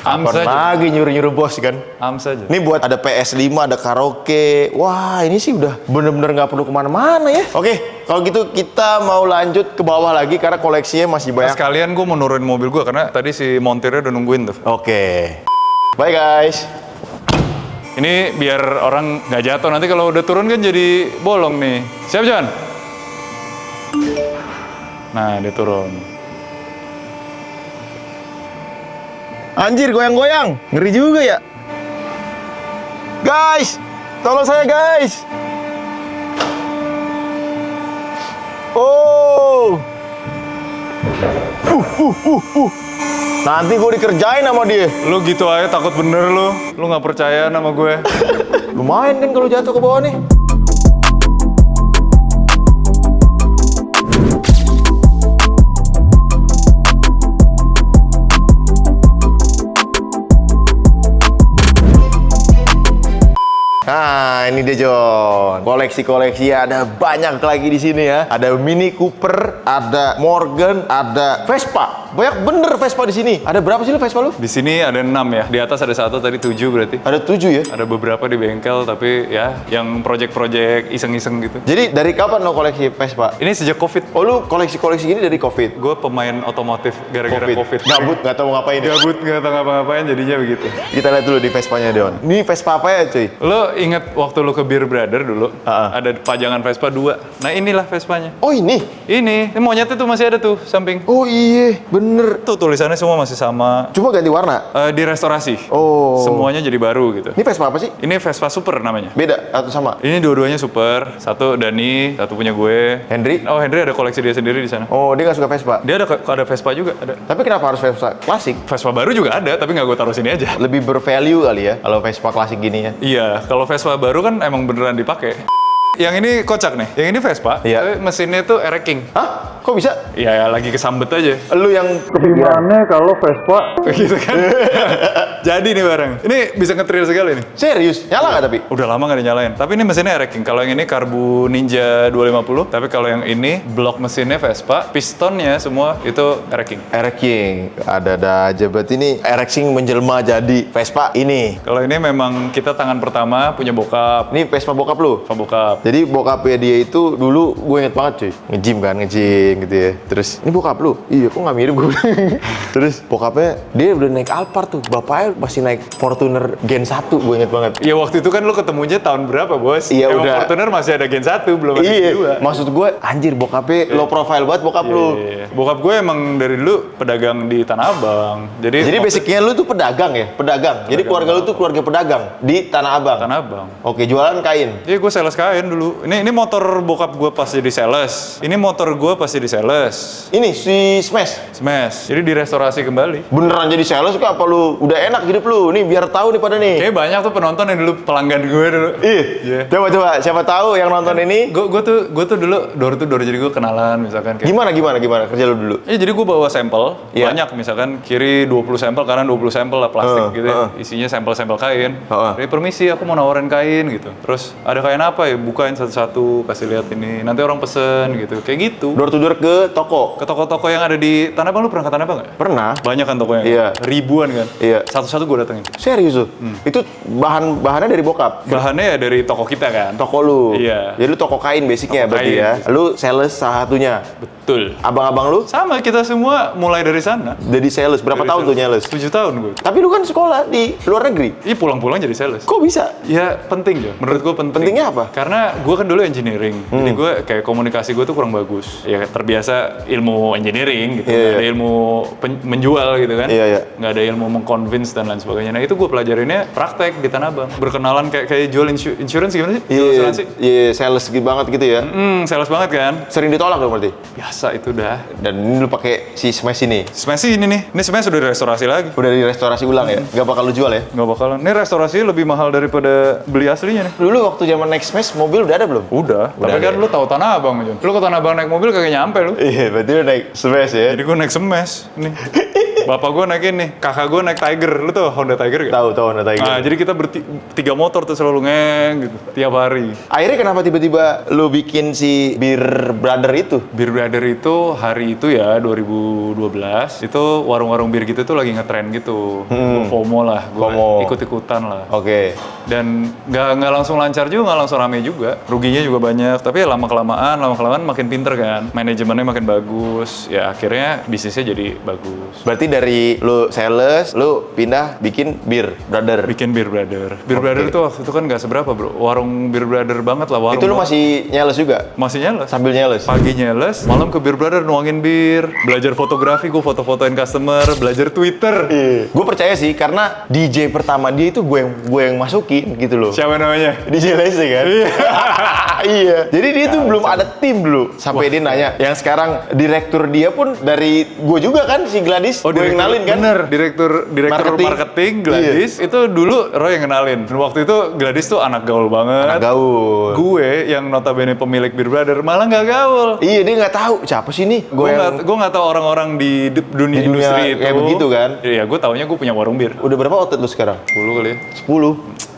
Kapan saja. lagi nyuruh-nyuruh bos kan? Am saja. Ini buat ada PS5, ada karaoke. Wah, ini sih udah bener-bener nggak perlu kemana-mana ya. Oke, kalau gitu kita mau lanjut ke bawah lagi karena koleksinya masih banyak. Sekalian gue mau nurunin mobil gue karena tadi si montirnya udah nungguin tuh. Oke. Bye guys. Ini biar orang nggak jatuh, nanti kalau udah turun kan jadi bolong nih. Siap John? Nah, dia turun. Anjir, goyang-goyang. Ngeri juga ya. Guys, tolong saya guys. Oh. Nanti gue dikerjain sama dia. Lu gitu aja takut bener lu. Lu nggak percaya sama gue. Lumayan kan kalau jatuh ke bawah nih. Nah, ini dia John. Koleksi-koleksi ada banyak lagi di sini ya. Ada Mini Cooper, ada Morgan, ada Vespa. Banyak bener Vespa di sini. Ada berapa sih lu Vespa lu? Di sini ada 6 ya. Di atas ada 1, tadi 7 berarti. Ada 7 ya. Ada beberapa di bengkel tapi ya yang project-project iseng-iseng gitu. Jadi dari kapan lo koleksi Vespa? Ini sejak Covid. Oh, lu koleksi-koleksi gini dari Covid? Gue pemain otomotif gara-gara Covid. Gabut, nggak tahu mau ngapain ya. Gabut nggak tahu ngapa-ngapain jadinya begitu. Kita lihat dulu di Vespanya Don. Ini Vespa apa ya cuy? Lo inget waktu lo ke Beer Brother dulu? Ha-ha. Ada pajangan Vespa 2. Nah inilah Vespanya. Oh ini? Ini monyetnya tuh masih ada tuh samping. Oh iya, bener. Tuh tulisannya semua masih sama. Cuma ganti warna. Di restorasi. Oh. Semuanya jadi baru gitu. Ini Vespa apa sih? Ini Vespa Super namanya. Beda atau sama? Ini dua-duanya super. Satu Dani, satu punya gue. Henry? Oh Henry ada koleksi dia sendiri di sana. Oh, dia nggak suka Vespa. Dia ada Vespa juga ada. Tapi kenapa harus Vespa klasik? Vespa baru juga ada, tapi nggak gue taruh sini aja. Lebih bervalue kali ya kalau Vespa klasik gini ya. Iya, kalau Vespa baru kan emang beneran dipakai. Yang ini kocak nih. Yang ini Vespa, Iya. tapi mesinnya tuh Air King. Hah? Kok bisa? Iya, lagi kesambet aja. Lu yang Gimana kalau Vespa Gitu kan. Jadi nih barang. Ini bisa ngetril sekali nih. serius? Nyala nggak tapi? Udah lama nggak dinyalain. Tapi ini mesinnya Air King. Kalau yang ini Karbu Ninja 250. Tapi kalau yang ini blok mesinnya Vespa, pistonnya semua itu Air King. Air King. Ada aja. Berarti ini Air King menjelma jadi Vespa ini. Kalau ini memang kita tangan pertama punya bokap. Ini Vespa bokap lu? Pak bokap. Jadi bokapnya dia itu dulu gue inget banget cuy. Nge-gym kan, nge-gym. gitu ya. Terus, ini bokap lu? Iya, kok nggak mirip gue? Terus bokapnya, dia udah naik Alphard tuh. Bapaknya masih naik Fortuner Gen 1, gue inget banget. Ya waktu itu kan lu ketemunya tahun berapa, Bos? Iya, Emang udah. Fortuner masih ada Gen 1, belum ada Iya, Gen 2. maksud gue, anjir bokapnya low profile banget bokap lu. Iya. Bokap gue emang dari dulu pedagang di Tanah Abang. Jadi Basicnya lu tuh pedagang ya? Pedagang. Jadi keluarga lu tuh keluarga pedagang di Tanah Abang. Tanah Abang. Oke, jualan kain. Iya, gue sales kain dulu. Ini motor bokap gue pas jadi sales. Ini motor gue pas jadi sales. Ini si Smash. Smash. Jadi direstorasi kembali. Beneran jadi sales kok apa lu? Udah enak hidup lu. Nih biar tahu nih pada nih. Kayak banyak tuh penonton yang dulu pelanggan gue dulu. Iya. Coba siapa tahu yang nonton ini. Gue tuh dulu door to door, jadi gue kenalan misalkan kayak. Gimana kerja lu dulu? Jadi gue bawa sampel, Iya. banyak misalkan kiri 20 sampel, kanan 20 sampel lah plastik gitu ya. Isinya sampel-sampel kain. Jadi permisi, aku mau nawarin kain gitu. Terus ada kain apa ya? Bukain satu-satu, kasih lihat ini. Nanti orang pesen gitu. Kayak gitu. Door to door ke toko. Ke toko-toko yang ada di Tanah Abang, lu pernah ke Tanah Abang nggak? Pernah. Banyak kan tokonya? Iya. Ribuan kan? Iya. Satu-satu gue datengin. Serius tuh? Itu bahannya dari bokap. Bahannya ya dari toko kita kan? Toko lu. Iya. Jadi lu toko kain basicnya Toko berarti kain. ya. Lu sales salah satunya. Betul. Abang-abang lu Sama, kita semua mulai dari sana. jadi sales. Berapa Dari tahun tuh nyales? 7 tahun gue. Tapi lu kan sekolah di luar negeri. Iya, pulang-pulang jadi sales. Kok bisa? Ya penting ya, menurut gue penting. Pentingnya apa? Karena gue kan dulu engineering, jadi gue kayak komunikasi gue tuh kurang bagus. Ya terbiasa ilmu engineering gitu, Iya, nggak iya. ada ilmu menjual gitu kan, Iya, iya. nggak ada ilmu mengconvince dan lain sebagainya. Nah itu gue pelajarinnya praktek di Tanah Abang. Berkenalan kayak jual insurance gimana sih? Jual asuransi? Iya, sales gitu banget gitu ya. Sales banget kan? Sering ditolak dong berarti. Biasa itu dah. Dan ini lu pakai si Smash ini. Smash ini nih, ini Smash sudah restorasi lagi. Udah di restorasi ulang ya? Gak bakal lu jual ya? Nggak bakalan. Ini restorasi lebih mahal daripada beli aslinya nih. Dulu waktu zaman naik Smash mobil udah ada belum? Udah. Tapi ada kan ya? lu tahu Tanah Abang aja. Lu ke Tanah Abang naik mobil kagak nyampe lu. Iya, berarti lu naik Smash ya? Jadi gue naik Smash nih. Bapak gue naik ini, kakak gue naik Tiger. Lu tau Honda Tiger gak? Tahu Honda Tiger. Nah, jadi kita bertiga motor tuh selalu ngeng gitu tiap hari. Akhirnya kenapa tiba-tiba lu bikin si Beer Brother itu? Beer Brother itu hari itu ya 2012 itu warung-warung bir gitu tuh lagi ngetren gitu. Gua FOMO lah, gue FOMO. ikut-ikutan lah. Oke. Dan nggak langsung lancar juga, nggak langsung rame juga. Ruginya juga banyak. Tapi ya lama kelamaan makin pinter kan. Manajemennya makin bagus. Ya akhirnya bisnisnya jadi bagus. Berarti dari lu sales, lu pindah bikin Beer Brother. Bikin Beer Brother. Beer Oke. Brother itu waktu itu kan nggak seberapa bro. Warung Beer Brother banget lah. Warung Itu lu masih nyales juga? masih nyala. Sambil nyales? Pagi nyales, malam ke Beer Brother nuangin bir, belajar fotografi, gue foto-fotoin customer, belajar Twitter. Gue percaya sih, karena DJ pertama dia itu gue yang masukin gitu loh. Siapa namanya? DJ Lese kan? Iya. Jadi dia tuh belum ada tim dulu. Sampai dia nanya, yang sekarang direktur dia pun dari gue juga kan, si Gladys. Gue yang kenalin kan? Bener, direktur marketing Gladys itu dulu Roy yang kenalin. Dan waktu itu Gladys tuh anak gaul banget. Anak gaul. Gue yang notabene pemilik Beer Brother malah nggak gaul. Iya, dia nggak tahu siapa sih nih. Gue nggak tahu orang-orang di dunia Di dunia industri itu. kayak begitu kan? Iya, gue taunya gue punya warung bir. Udah berapa outlet lu sekarang? 10 kali ya. 10.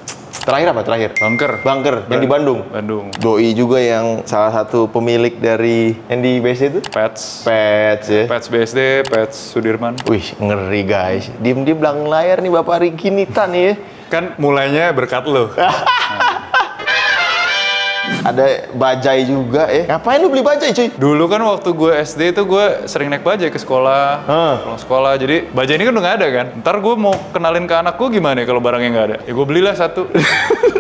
Terakhir apa? Terakhir? Bunker yang di Bandung. Bandung. Doi juga yang salah satu pemilik dari yang di BSD itu? Pets. Pets ya. Pets BSD, Pets Sudirman. Wih, ngeri guys. Diem belakang layar nih Bapak Riki Nita nih ya. Kan mulainya berkat lo. Ada bajai juga ya. Ngapain lu beli bajai cuy? Dulu kan waktu gue SD itu gue sering naik bajai ke sekolah, pulang sekolah. Jadi bajai ini kan udah nggak ada kan. Ntar gue mau kenalin ke anak gue gimana ya kalau barangnya nggak ada? Ya gue belilah satu.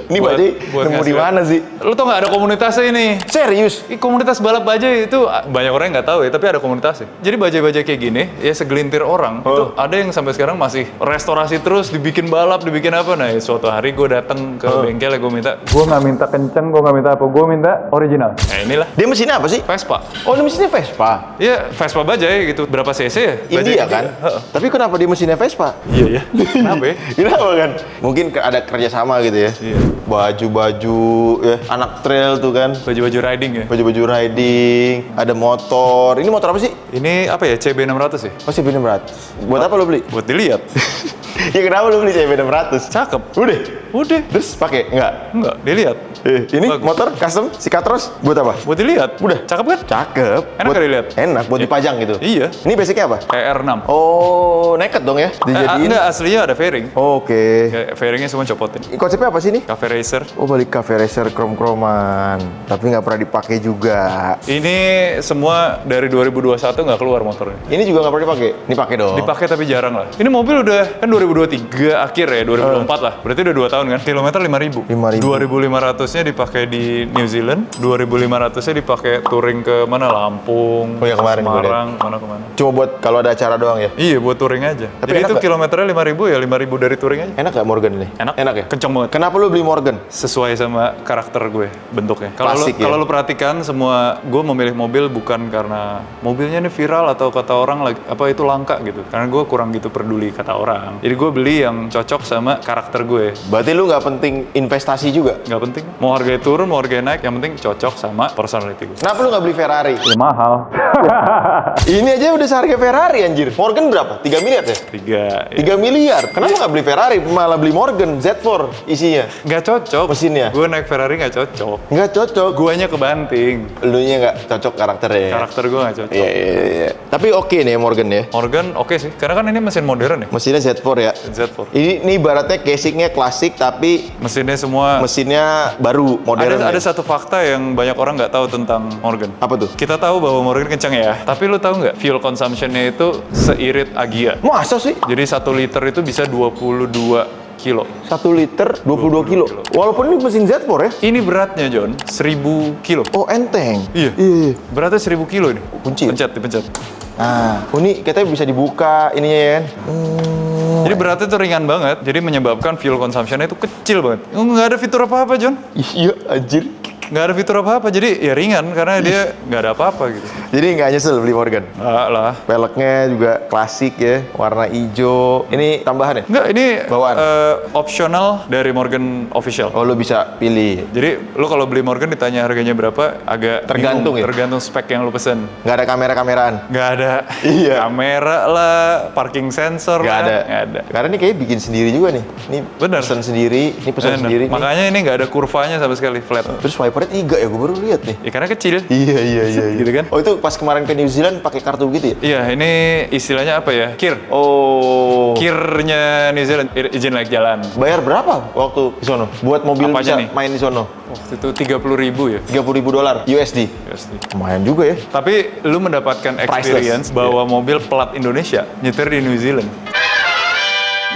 Ini Buat- bajai buat nemu ngasih. di mana sih? Lo tau nggak ada komunitasnya ini? Serius? Komunitas balap bajai itu banyak orang yang nggak tahu ya, tapi ada komunitasnya. Jadi bajai-bajai kayak gini, ya segelintir orang itu ada yang sampai sekarang masih restorasi terus, dibikin balap, dibikin apa. Nah, suatu hari gue datang ke bengkel, gue minta, gue nggak minta kenceng, gue nggak minta apa, gue minta original. Nah inilah Dia mesinnya apa sih? Vespa. Oh, ini mesinnya Vespa. Iya, Vespa bajai gitu. Berapa cc ya? Bajai India gitu kan? ya? Heeh. Tapi kenapa dia mesinnya Vespa? Iya ya. Kenapa ya? Kenapa kan? Mungkin ada kerjasama gitu ya. Iya. Baju-baju ya, anak trail tuh kan. Baju-baju riding ya. Baju-baju riding, ada motor. Ini motor apa sih? Ini apa ya? CB600 ya? Oh, sih bener berat. Buat apa lo beli? Buat dilihat. Ya kenapa lu beli CB 600? Cakep. Udah. Terus pakai? Enggak. Dilihat. Ini Bagus. motor custom Sikatros buat apa? Buat dilihat. Udah. Cakep kan? Cakep. Enak kali lihat. Enak buat dipajang gitu. Iya. Ini basicnya apa? ER6. Oh, nekat dong ya dijadiin. Enggak, aslinya ada fairing. Oke. Kayak fairingnya semua copotin. Konsepnya apa sih ini? Cafe Racer. Oh, balik Cafe Racer krom-kroman. Tapi nggak pernah dipakai juga. Ini semua dari 2021 nggak keluar motornya. Ini juga nggak pernah dipakai? Ini pakai dong. Dipakai tapi jarang lah. Ini mobil udah kan 2023 akhir ya, 2024 lah. Berarti udah 2 tahun kan. Kilometer 5.000. 5.000. 2.500-nya dipakai di New Zealand, 2.500-nya dipakai touring ke mana? Lampung, Oh ya, kemarin gua Semarang, mana-kemana. Cuma buat kalau ada acara doang ya? Iya, buat touring aja. Tapi Jadi enak itu nggak? kilometernya 5.000 ya, 5.000 dari touring aja. Enak nggak Morgan ini? Enak ya? kenceng banget. Kenapa lu beli Morgan? Sesuai sama karakter gue bentuknya. Kalau Klasik ya? kalau lu perhatikan semua, gue memilih mobil bukan karena mobilnya ini viral atau kata orang lagi apa itu langka gitu. Karena gue kurang gitu peduli kata orang. Jadi gue beli yang cocok sama karakter gue. Berarti lu nggak penting investasi juga? Nggak penting. Mau harganya turun, mau harganya naik, yang penting cocok sama personality gue. Kenapa lu nggak beli Ferrari? Ya mahal. Ini aja udah seharga Ferrari anjir. Morgan berapa? 3 miliar ya? 3. 3 miliar. Kenapa nggak beli Ferrari? Malah beli Morgan Z4 isinya. Nggak cocok. Mesinnya? Gue naik Ferrari nggak cocok. Nggak cocok. Guanya kebanting. Elunya nggak cocok karakternya. Karakter gue nggak cocok. Iya. Tapi oke nih Morgan ya. Morgan oke sih. Karena kan ini mesin modern ya. Mesinnya Z4 ya. Z4. Ini ibaratnya casingnya klasik tapi Mesinnya semua. mesinnya baru, modern. Ada ya? satu fakta yang banyak orang nggak tahu tentang Morgan. Apa tuh? Kita tahu bahwa Morgan kencang ya, tapi lu tahu nggak fuel consumption-nya itu seirit Agya. Masa sih? Jadi 1 liter itu bisa 22 kilo. 1 liter 22 kilo. Walaupun ini mesin Z4 ya. Ini beratnya John, 1000 kilo. Oh, enteng. Iya. Iya. Beratnya 1000 kilo ini. Kunci. Dipencet. Nah, ini katanya bisa dibuka ininya ya kan. Jadi beratnya tuh ringan banget, jadi menyebabkan fuel consumption-nya itu kecil banget. Nggak ada fitur apa-apa John. Iya, anjir. Nggak ada fitur apa-apa, jadi ya ringan karena dia nggak ada apa-apa gitu. Jadi nggak nyesel beli Morgan. Nggak lah. Peleknya juga klasik ya, warna hijau. Ini tambahan ya? Nggak, ini Bawaan? optional dari Morgan Official. Oh, lu bisa pilih. Jadi lu kalau beli Morgan ditanya harganya berapa, agak Tergantung bingung. ya? Tergantung spek yang lu pesen. Nggak ada kamera-kameraan. Nggak ada Iya. kamera lah, parking sensor Nggak lah. ada. Nggak ada. Karena ini kayaknya bikin sendiri juga nih. Ini Bener. pesan sendiri, ini pesan Bener. sendiri. nih. Makanya ini nggak ada kurvanya sama sekali, flat. Terus wipernya 3 ya, gue baru lihat nih. Ya karena kecil. Iya. Gitu kan? Oh, itu pas kemarin ke New Zealand pakai kartu gitu ya? Iya, ini istilahnya apa ya? Kir. Oh. Kirnya New Zealand, izin naik jalan. Bayar berapa waktu di sono? Buat mobil Apanya bisa nih? main di sono? Waktu itu 30.000 ya. $30.000 USD. USD. Lumayan juga ya. Tapi lu mendapatkan experience Priceless. bawa mobil plat Indonesia nyetir di New Zealand.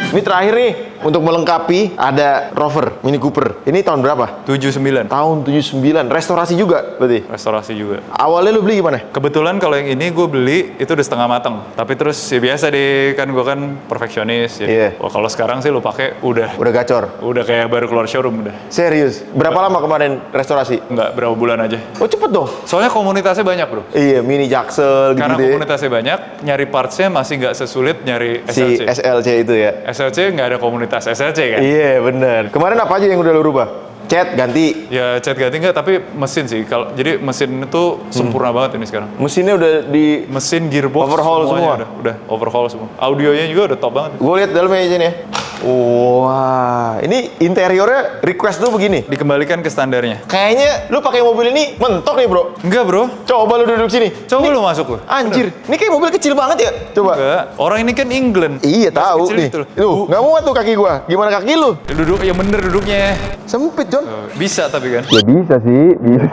Ini terakhir nih, untuk melengkapi ada Rover Mini Cooper. Ini tahun berapa? 79. Tahun 79. Restorasi juga berarti? Restorasi juga. Awalnya lu beli gimana? Kebetulan kalau yang ini gue beli itu udah setengah matang. Tapi terus ya biasa deh, kan gue kan perfeksionis. Jadi, Iya. wah, kalau sekarang sih lu pakai udah Udah gacor? kayak baru keluar showroom udah. Serius? Berapa lama kemarin restorasi? Nggak berapa bulan aja. Oh, cepet dong? Soalnya komunitasnya banyak bro. Iya, Mini Jaksel gitu Karena deh. komunitasnya banyak, nyari partsnya masih nggak sesulit nyari Si SLC. SLC itu ya? SLC nggak ada komunitas SLC kan? Iya, bener. Kemarin apa aja yang udah lu rubah? Cat ganti? Ya cat ganti nggak, tapi mesin sih. Jadi mesin itu sempurna banget ini sekarang. Mesinnya udah di... Mesin gearbox Overhaul semuanya semua? udah overhaul semua. Audionya juga udah top banget. Gue lihat dalamnya aja nih ya. Wah, ini interiornya request tuh begini. Dikembalikan ke standarnya. Kayaknya lu pakai mobil ini mentok nih, Bro. Enggak bro, Coba lu duduk sini. coba lu masuk lu. Anjir, ini kayak mobil kecil banget ya? Coba. Enggak, orang ini kan England. Iya, tahu kecil nih. itu loh. Lu, nggak muat tuh kaki gua. Gimana kaki lu? Duduk yang bener duduknya. Sempit, John. Bisa tapi kan. Ya bisa sih, bisa.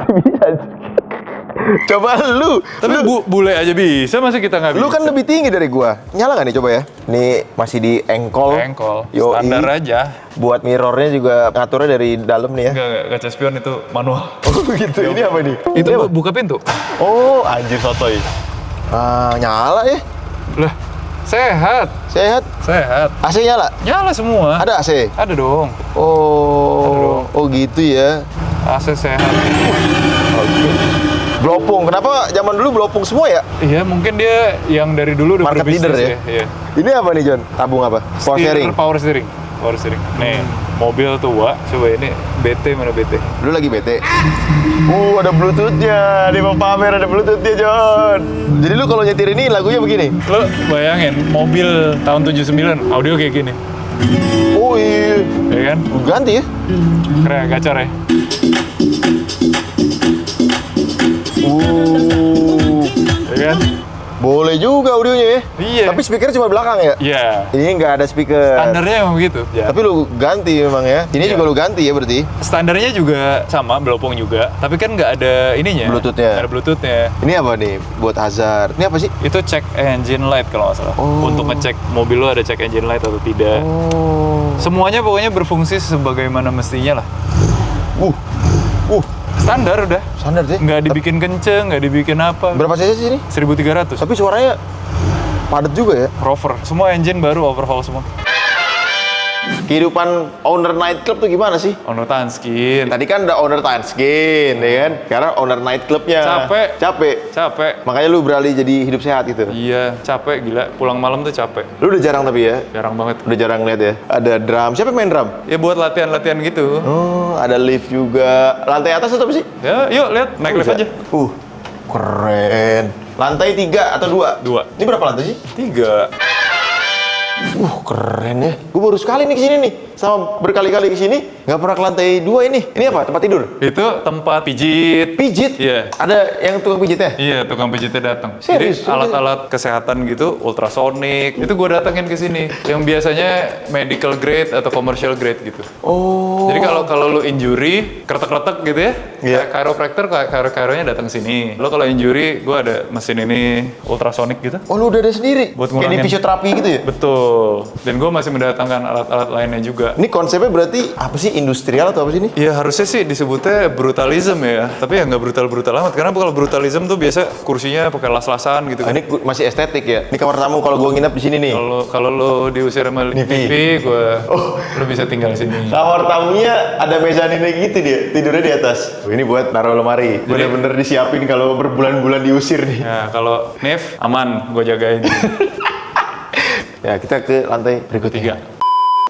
Coba lu. Tapi bule aja bisa, masa kita nggak bisa? Lu kan lebih tinggi dari gua. Nyala nggak nih coba ya? Nih masih di engkol. engkol, Yoi. standar aja. Buat mirrornya juga ngaturnya dari dalam nih ya. Enggak, kaca spion itu manual. Oh gitu. Ini apa nih? Itu Ini apa? buka pintu. Oh, anjir sotoy. Ah, nyala ya. Lah, sehat. Sehat. Sehat. AC nyala. Nyala semua. Ada AC. Ada dong. Oh. Oh gitu ya. AC sehat. Blopung. Kenapa zaman dulu blopung semua ya? Iya, mungkin dia yang dari dulu udah Market berbisnis leader ya? Iya. Ini apa nih, John? Tabung apa? Power steering. Power steering. Power steering. Nih, mobil tua. Coba ini BT mana BT? Lu lagi bete. Ada Bluetooth-nya. Dia mau pamer ada Bluetooth-nya, John. Jadi lu kalau nyetir ini lagunya begini. Lo bayangin, mobil tahun 79, audio kayak gini. Oh iya. Ya kan? Ganti ya? Keren, gacor ya? Ya kan? Boleh juga audionya ya. Iya. Tapi speaker cuma belakang ya? Iya. Ini nggak ada speaker. Standarnya emang begitu. Ya. Tapi lu ganti memang ya. Ini Iya. juga lu ganti ya berarti. Standarnya juga sama, belopong juga. Tapi kan nggak ada ininya. Bluetooth-nya. Nggak ada Bluetooth-nya. Ini apa nih? Buat hazard. Ini apa sih? Itu check engine light kalau nggak salah. Oh. Untuk ngecek mobil lo ada check engine light atau tidak. Oh. Semuanya pokoknya berfungsi sebagaimana mestinya lah. Uh. Standar udah. Standar deh. Nggak dibikin kenceng, nggak dibikin apa. Berapa cc sih ini? 1300. Tapi suaranya padat juga ya. Rover. Semua engine baru overhaul semua. Kehidupan owner nightclub tuh gimana sih? Ono Tanskin. Tadi kan udah owner Tanskin, ya kan? Sekarang owner nightclubnya. Capek. Capek. Makanya lu beralih jadi hidup sehat gitu. Iya, capek gila. Pulang malam tuh capek. Lu udah jarang tapi ya? Jarang banget. Udah jarang lihat ya? Ada drum. Siapa yang main drum? Ya buat latihan-latihan gitu. Oh, ada lift juga. Lantai atas atau apa sih? Ya, yuk lihat naik lift Bisa. aja. Keren. Lantai 3 atau 2? 2. Ini berapa lantai sih? 3. Keren ya. Gue baru sekali nih kesini nih. Sama berkali-kali kesini, nggak pernah ke lantai 2 ini. Ini apa? Tempat tidur? Itu tempat pijit. Pijit? Iya. Ada yang tukang pijitnya? Iya, tukang pijitnya datang. Serius? Jadi alat-alat kesehatan gitu, ultrasonik, itu gue datengin ke sini. Yang biasanya medical grade atau commercial grade gitu. Oh. Jadi kalau lu injury, kretek-kretek gitu ya, Iya. kayak chiropractor, chironya datang sini. Lo kalau injury, gue ada mesin ini ultrasonik gitu. Oh, lu udah ada sendiri? Buat Kayak di ngurangin. fisioterapi gitu ya? Betul. Dan gue masih mendatangkan alat-alat lainnya juga. Ini konsepnya berarti apa sih? Industrial atau apa sih ini? Ya harusnya sih disebutnya brutalism ya, tapi ya nggak brutal-brutal amat. Karena kalau brutalism tuh biasa kursinya pakai las-lasan gitu Ah, kan. ini masih estetik ya? Ini kamar tamu kalau gue nginep di sini nih. Kalau lo diusir sama Nipi, lo bisa tinggal di sini. Kamar tamunya ada mezaninnya gitu dia, tidurnya di atas. Ini buat naruh lemari. Bener-bener disiapin kalau berbulan-bulan diusir nih. Ya kalau Nif aman, gue jagain. Ya, kita ke lantai berikutnya. 3.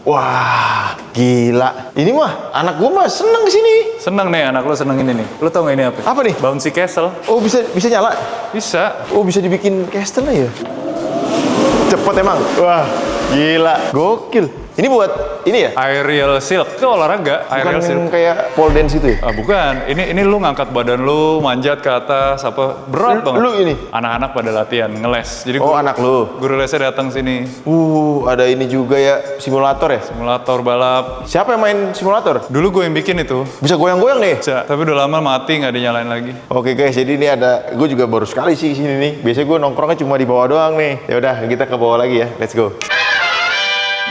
Wah, gila. Ini mah anak gue mah seneng kesini. Seneng nih anak lo seneng ini nih. Lo tau nggak ini apa? Apa nih? Bouncy Castle. Oh, bisa nyala? Bisa. Oh, bisa dibikin castle ya? Cepet emang. Wah, gila. Gokil. Ini buat ini ya? Aerial silk. Itu olahraga. Aerial silk. Bukan kayak pole dance itu ya? Ah, bukan, ini lu ngangkat badan lu, manjat ke atas, apa berat banget. Lu ini? Anak-anak pada latihan, ngeles. Jadi Oh, anak lu. guru lesnya datang sini, Ada ini juga ya, simulator ya? simulator balap. Siapa yang main simulator? Dulu gue yang bikin itu, Bisa goyang-goyang nih? bisa, tapi udah lama mati nggak dinyalain lagi. Oke guys, jadi ini ada, gue juga baru sekali sih sini nih. Biasanya gue nongkrongnya cuma di bawah doang nih. Ya udah, kita ke bawah lagi ya. Let's go.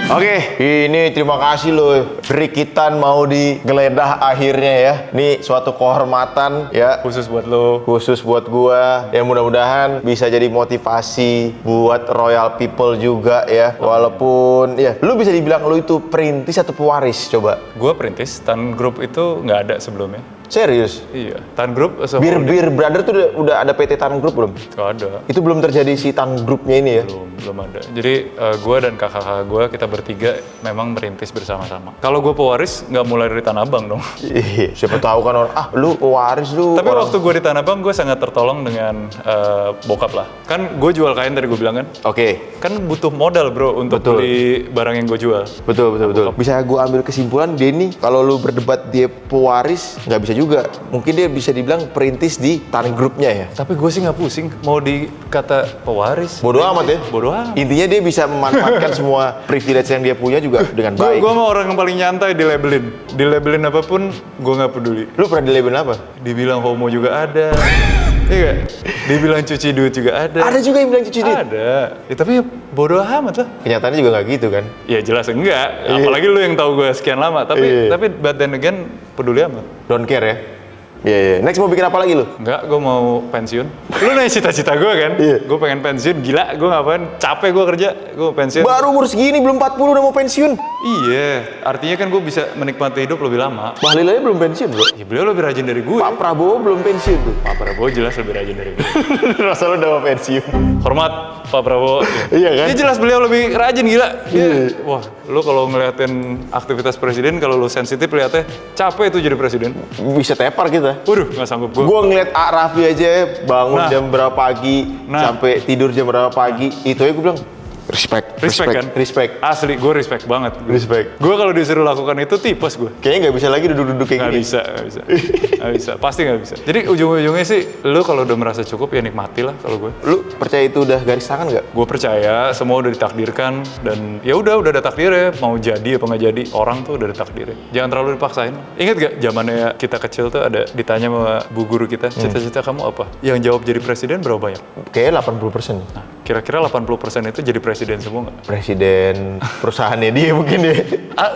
Oke, ini terima kasih loh. Rikitan mau digeledah akhirnya ya. Ini suatu kehormatan ya. Khusus buat lo. Khusus buat gua. Ya mudah-mudahan bisa jadi motivasi buat Royal People juga ya. Walaupun ya, lu bisa dibilang lu itu perintis atau pewaris coba. Gue perintis, Tan Group itu nggak ada sebelumnya. Serius? Iya, Tan Group Bir Brother tuh udah ada PT Tan Group belum? Nggak ada. Itu belum terjadi si Tan Groupnya ini ya? Belum ada. Jadi gue dan kakak-kakak gue kita bertiga memang merintis bersama-sama. Kalau gue pewaris nggak mulai dari Tanah Abang dong. Ih, siapa tahu kan orang, lu pewaris lu. Tapi waktu gue di Tanah Abang gue sangat tertolong dengan bokap lah. Kan gue jual kain tadi gue bilang kan. Oke. Kan butuh modal bro untuk Betul. beli barang yang gue jual. Betul. Bisa gue ambil kesimpulan, Denny, kalau lu berdebat dia pewaris, nggak bisa juga. Mungkin dia bisa dibilang perintis di Tan Groupnya ya. Tapi gue sih nggak pusing mau dikata pewaris. Bodoh amat ya. Bodoh amat. Intinya dia bisa memanfaatkan semua privilege yang dia punya juga dengan baik. Gue mah orang yang paling nyantai dilabelin apapun gue nggak peduli. Lu pernah dilabelin apa? Dibilang homo juga ada. Iya gak? Dibilang cuci duit juga ada. Ada juga yang bilang cuci duit. Ada. Ya, tapi bodoh amat lah. Kenyataannya juga nggak gitu kan. Ya jelas enggak. Apalagi lu yang tahu gue sekian lama. Tapi Iya. but then again peduli amat. Don't care ya. Iya. Next mau bikin apa lagi lu? Enggak, gue mau pensiun. Lu nanya cita-cita gue kan? Iya. Gue pengen pensiun, gila gue ngapain? Capek gue kerja, gue mau pensiun. Baru umur segini, belum 40 udah mau pensiun. Iya, artinya kan gue bisa menikmati hidup lebih lama. Bahlil aja belum pensiun bro. Ya beliau lebih rajin dari gue. Pak Prabowo belum pensiun tuh. Pak Prabowo jelas lebih rajin dari gue. Rasa lu udah mau pensiun. Hormat Pak Prabowo. Iya kan? Dia jelas beliau lebih rajin gila. Wah, lu kalau ngeliatin aktivitas presiden, kalau lu sensitif liatnya capek tuh jadi presiden. Bisa tepar kita. Waduh, nggak sanggup gue. Gue ngeliat A. Raffi aja bangun Nah. jam berapa pagi, Nah. sampai tidur jam berapa pagi. Itu aja gue bilang, Respect. Kan? Respect. Asli, gue respect banget. Respect. Gue kalau disuruh lakukan itu tipes gue. Kayaknya nggak bisa lagi duduk-duduk kayak Nggak gini. bisa. Nggak bisa, pasti nggak bisa. Jadi ujung-ujungnya sih, lu kalau udah merasa cukup ya nikmati lah kalau gue. Lu percaya itu udah garis tangan nggak? Gue percaya semua udah ditakdirkan dan ya udah ada takdirnya, mau jadi apa nggak jadi, orang tuh udah ada takdirnya. Jangan terlalu dipaksain. Ingat gak zamannya kita kecil tuh ada ditanya sama bu guru kita, cita-cita kamu apa? Yang jawab jadi presiden berapa banyak? Kayaknya 80%. Nah, kira-kira 80% itu jadi presiden semua nggak? Presiden perusahaannya dia mungkin ya.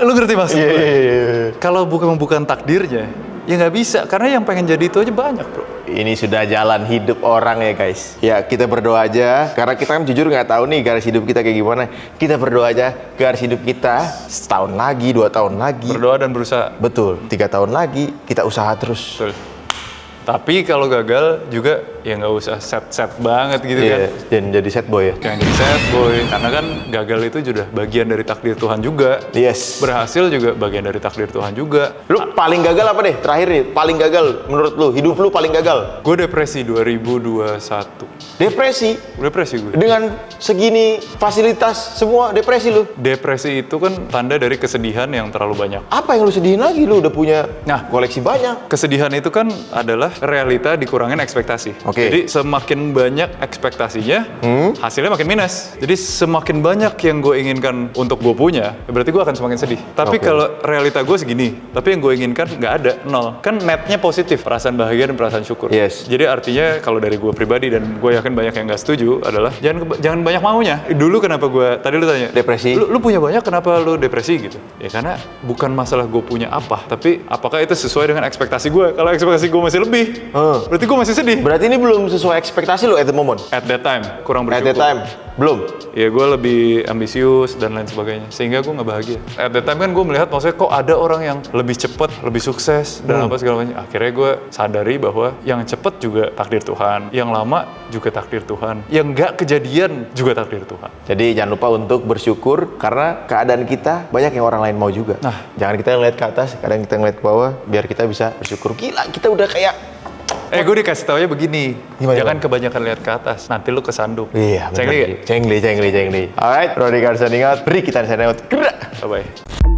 Lu ngerti maksud gue? Iya. Kalau bukan takdirnya, ya nggak bisa. Karena yang pengen jadi itu aja banyak, bro. Ini sudah jalan hidup orang ya guys. Ya kita berdoa aja, karena kita kan jujur nggak tahu nih garis hidup kita kayak gimana. Kita berdoa aja garis hidup kita setahun lagi, 2 tahun lagi. Berdoa dan berusaha. Betul, 3 tahun lagi kita usaha terus. Betul. Tapi kalau gagal juga ya nggak usah set banget gitu kan. Iya, dan jadi set boy ya. Jangan jadi sad boy, karena kan gagal itu sudah bagian dari takdir Tuhan juga. Yes. Berhasil juga bagian dari takdir Tuhan juga. Lu paling gagal apa deh? Terakhir nih, paling gagal menurut lu, hidup lu paling gagal. Gue depresi 2021. Depresi Depresi gue. dengan segini fasilitas semua depresi lu. Depresi itu kan tanda dari kesedihan yang terlalu banyak. Apa yang lu sedihin lagi? Lu udah punya Nah. koleksi banyak. Kesedihan itu kan adalah realita dikurangin ekspektasi. Oke. Jadi semakin banyak ekspektasinya, hasilnya makin minus. Jadi semakin banyak yang gue inginkan untuk gue punya, ya berarti gue akan semakin sedih. Tapi Oke. kalau realita gue segini, tapi yang gue inginkan nggak ada, 0. Kan netnya positif, perasaan bahagia dan perasaan syukur. Yes. Jadi artinya kalau dari gue pribadi dan gue yakin banyak yang nggak setuju adalah jangan banyak maunya. Dulu kenapa gue, tadi lu tanya, Depresi. Lu punya banyak, kenapa lu depresi gitu? Ya karena bukan masalah gue punya apa, tapi apakah itu sesuai dengan ekspektasi gue? Kalau ekspektasi gue masih lebih, berarti gue masih sedih. Berarti ini belum sesuai ekspektasi lu at the moment. At that time, kurang At bersyukur. the time, belum. Ya gue lebih ambisius dan lain sebagainya, sehingga gue nggak bahagia. At that time kan gue melihat maksudnya kok ada orang yang lebih cepat, lebih sukses dan apa segala macam. Akhirnya gue sadari bahwa yang cepat juga takdir Tuhan, yang lama juga takdir Tuhan, yang nggak kejadian juga takdir Tuhan. Jadi jangan lupa untuk bersyukur karena keadaan kita banyak yang orang lain mau juga. Nah. Jangan kita ngeliat ke atas, kadang kita ngeliat ke bawah biar kita bisa bersyukur. Gila, kita udah kayak Gue dikasih taunya begini, Gimana, jangan kebanyakan lihat ke atas, nanti lu kesandung. iya, Cengli bener. Cengli. Alright, Rodi Garsan ingat, beri kita sign out. Gerak. Bye-bye.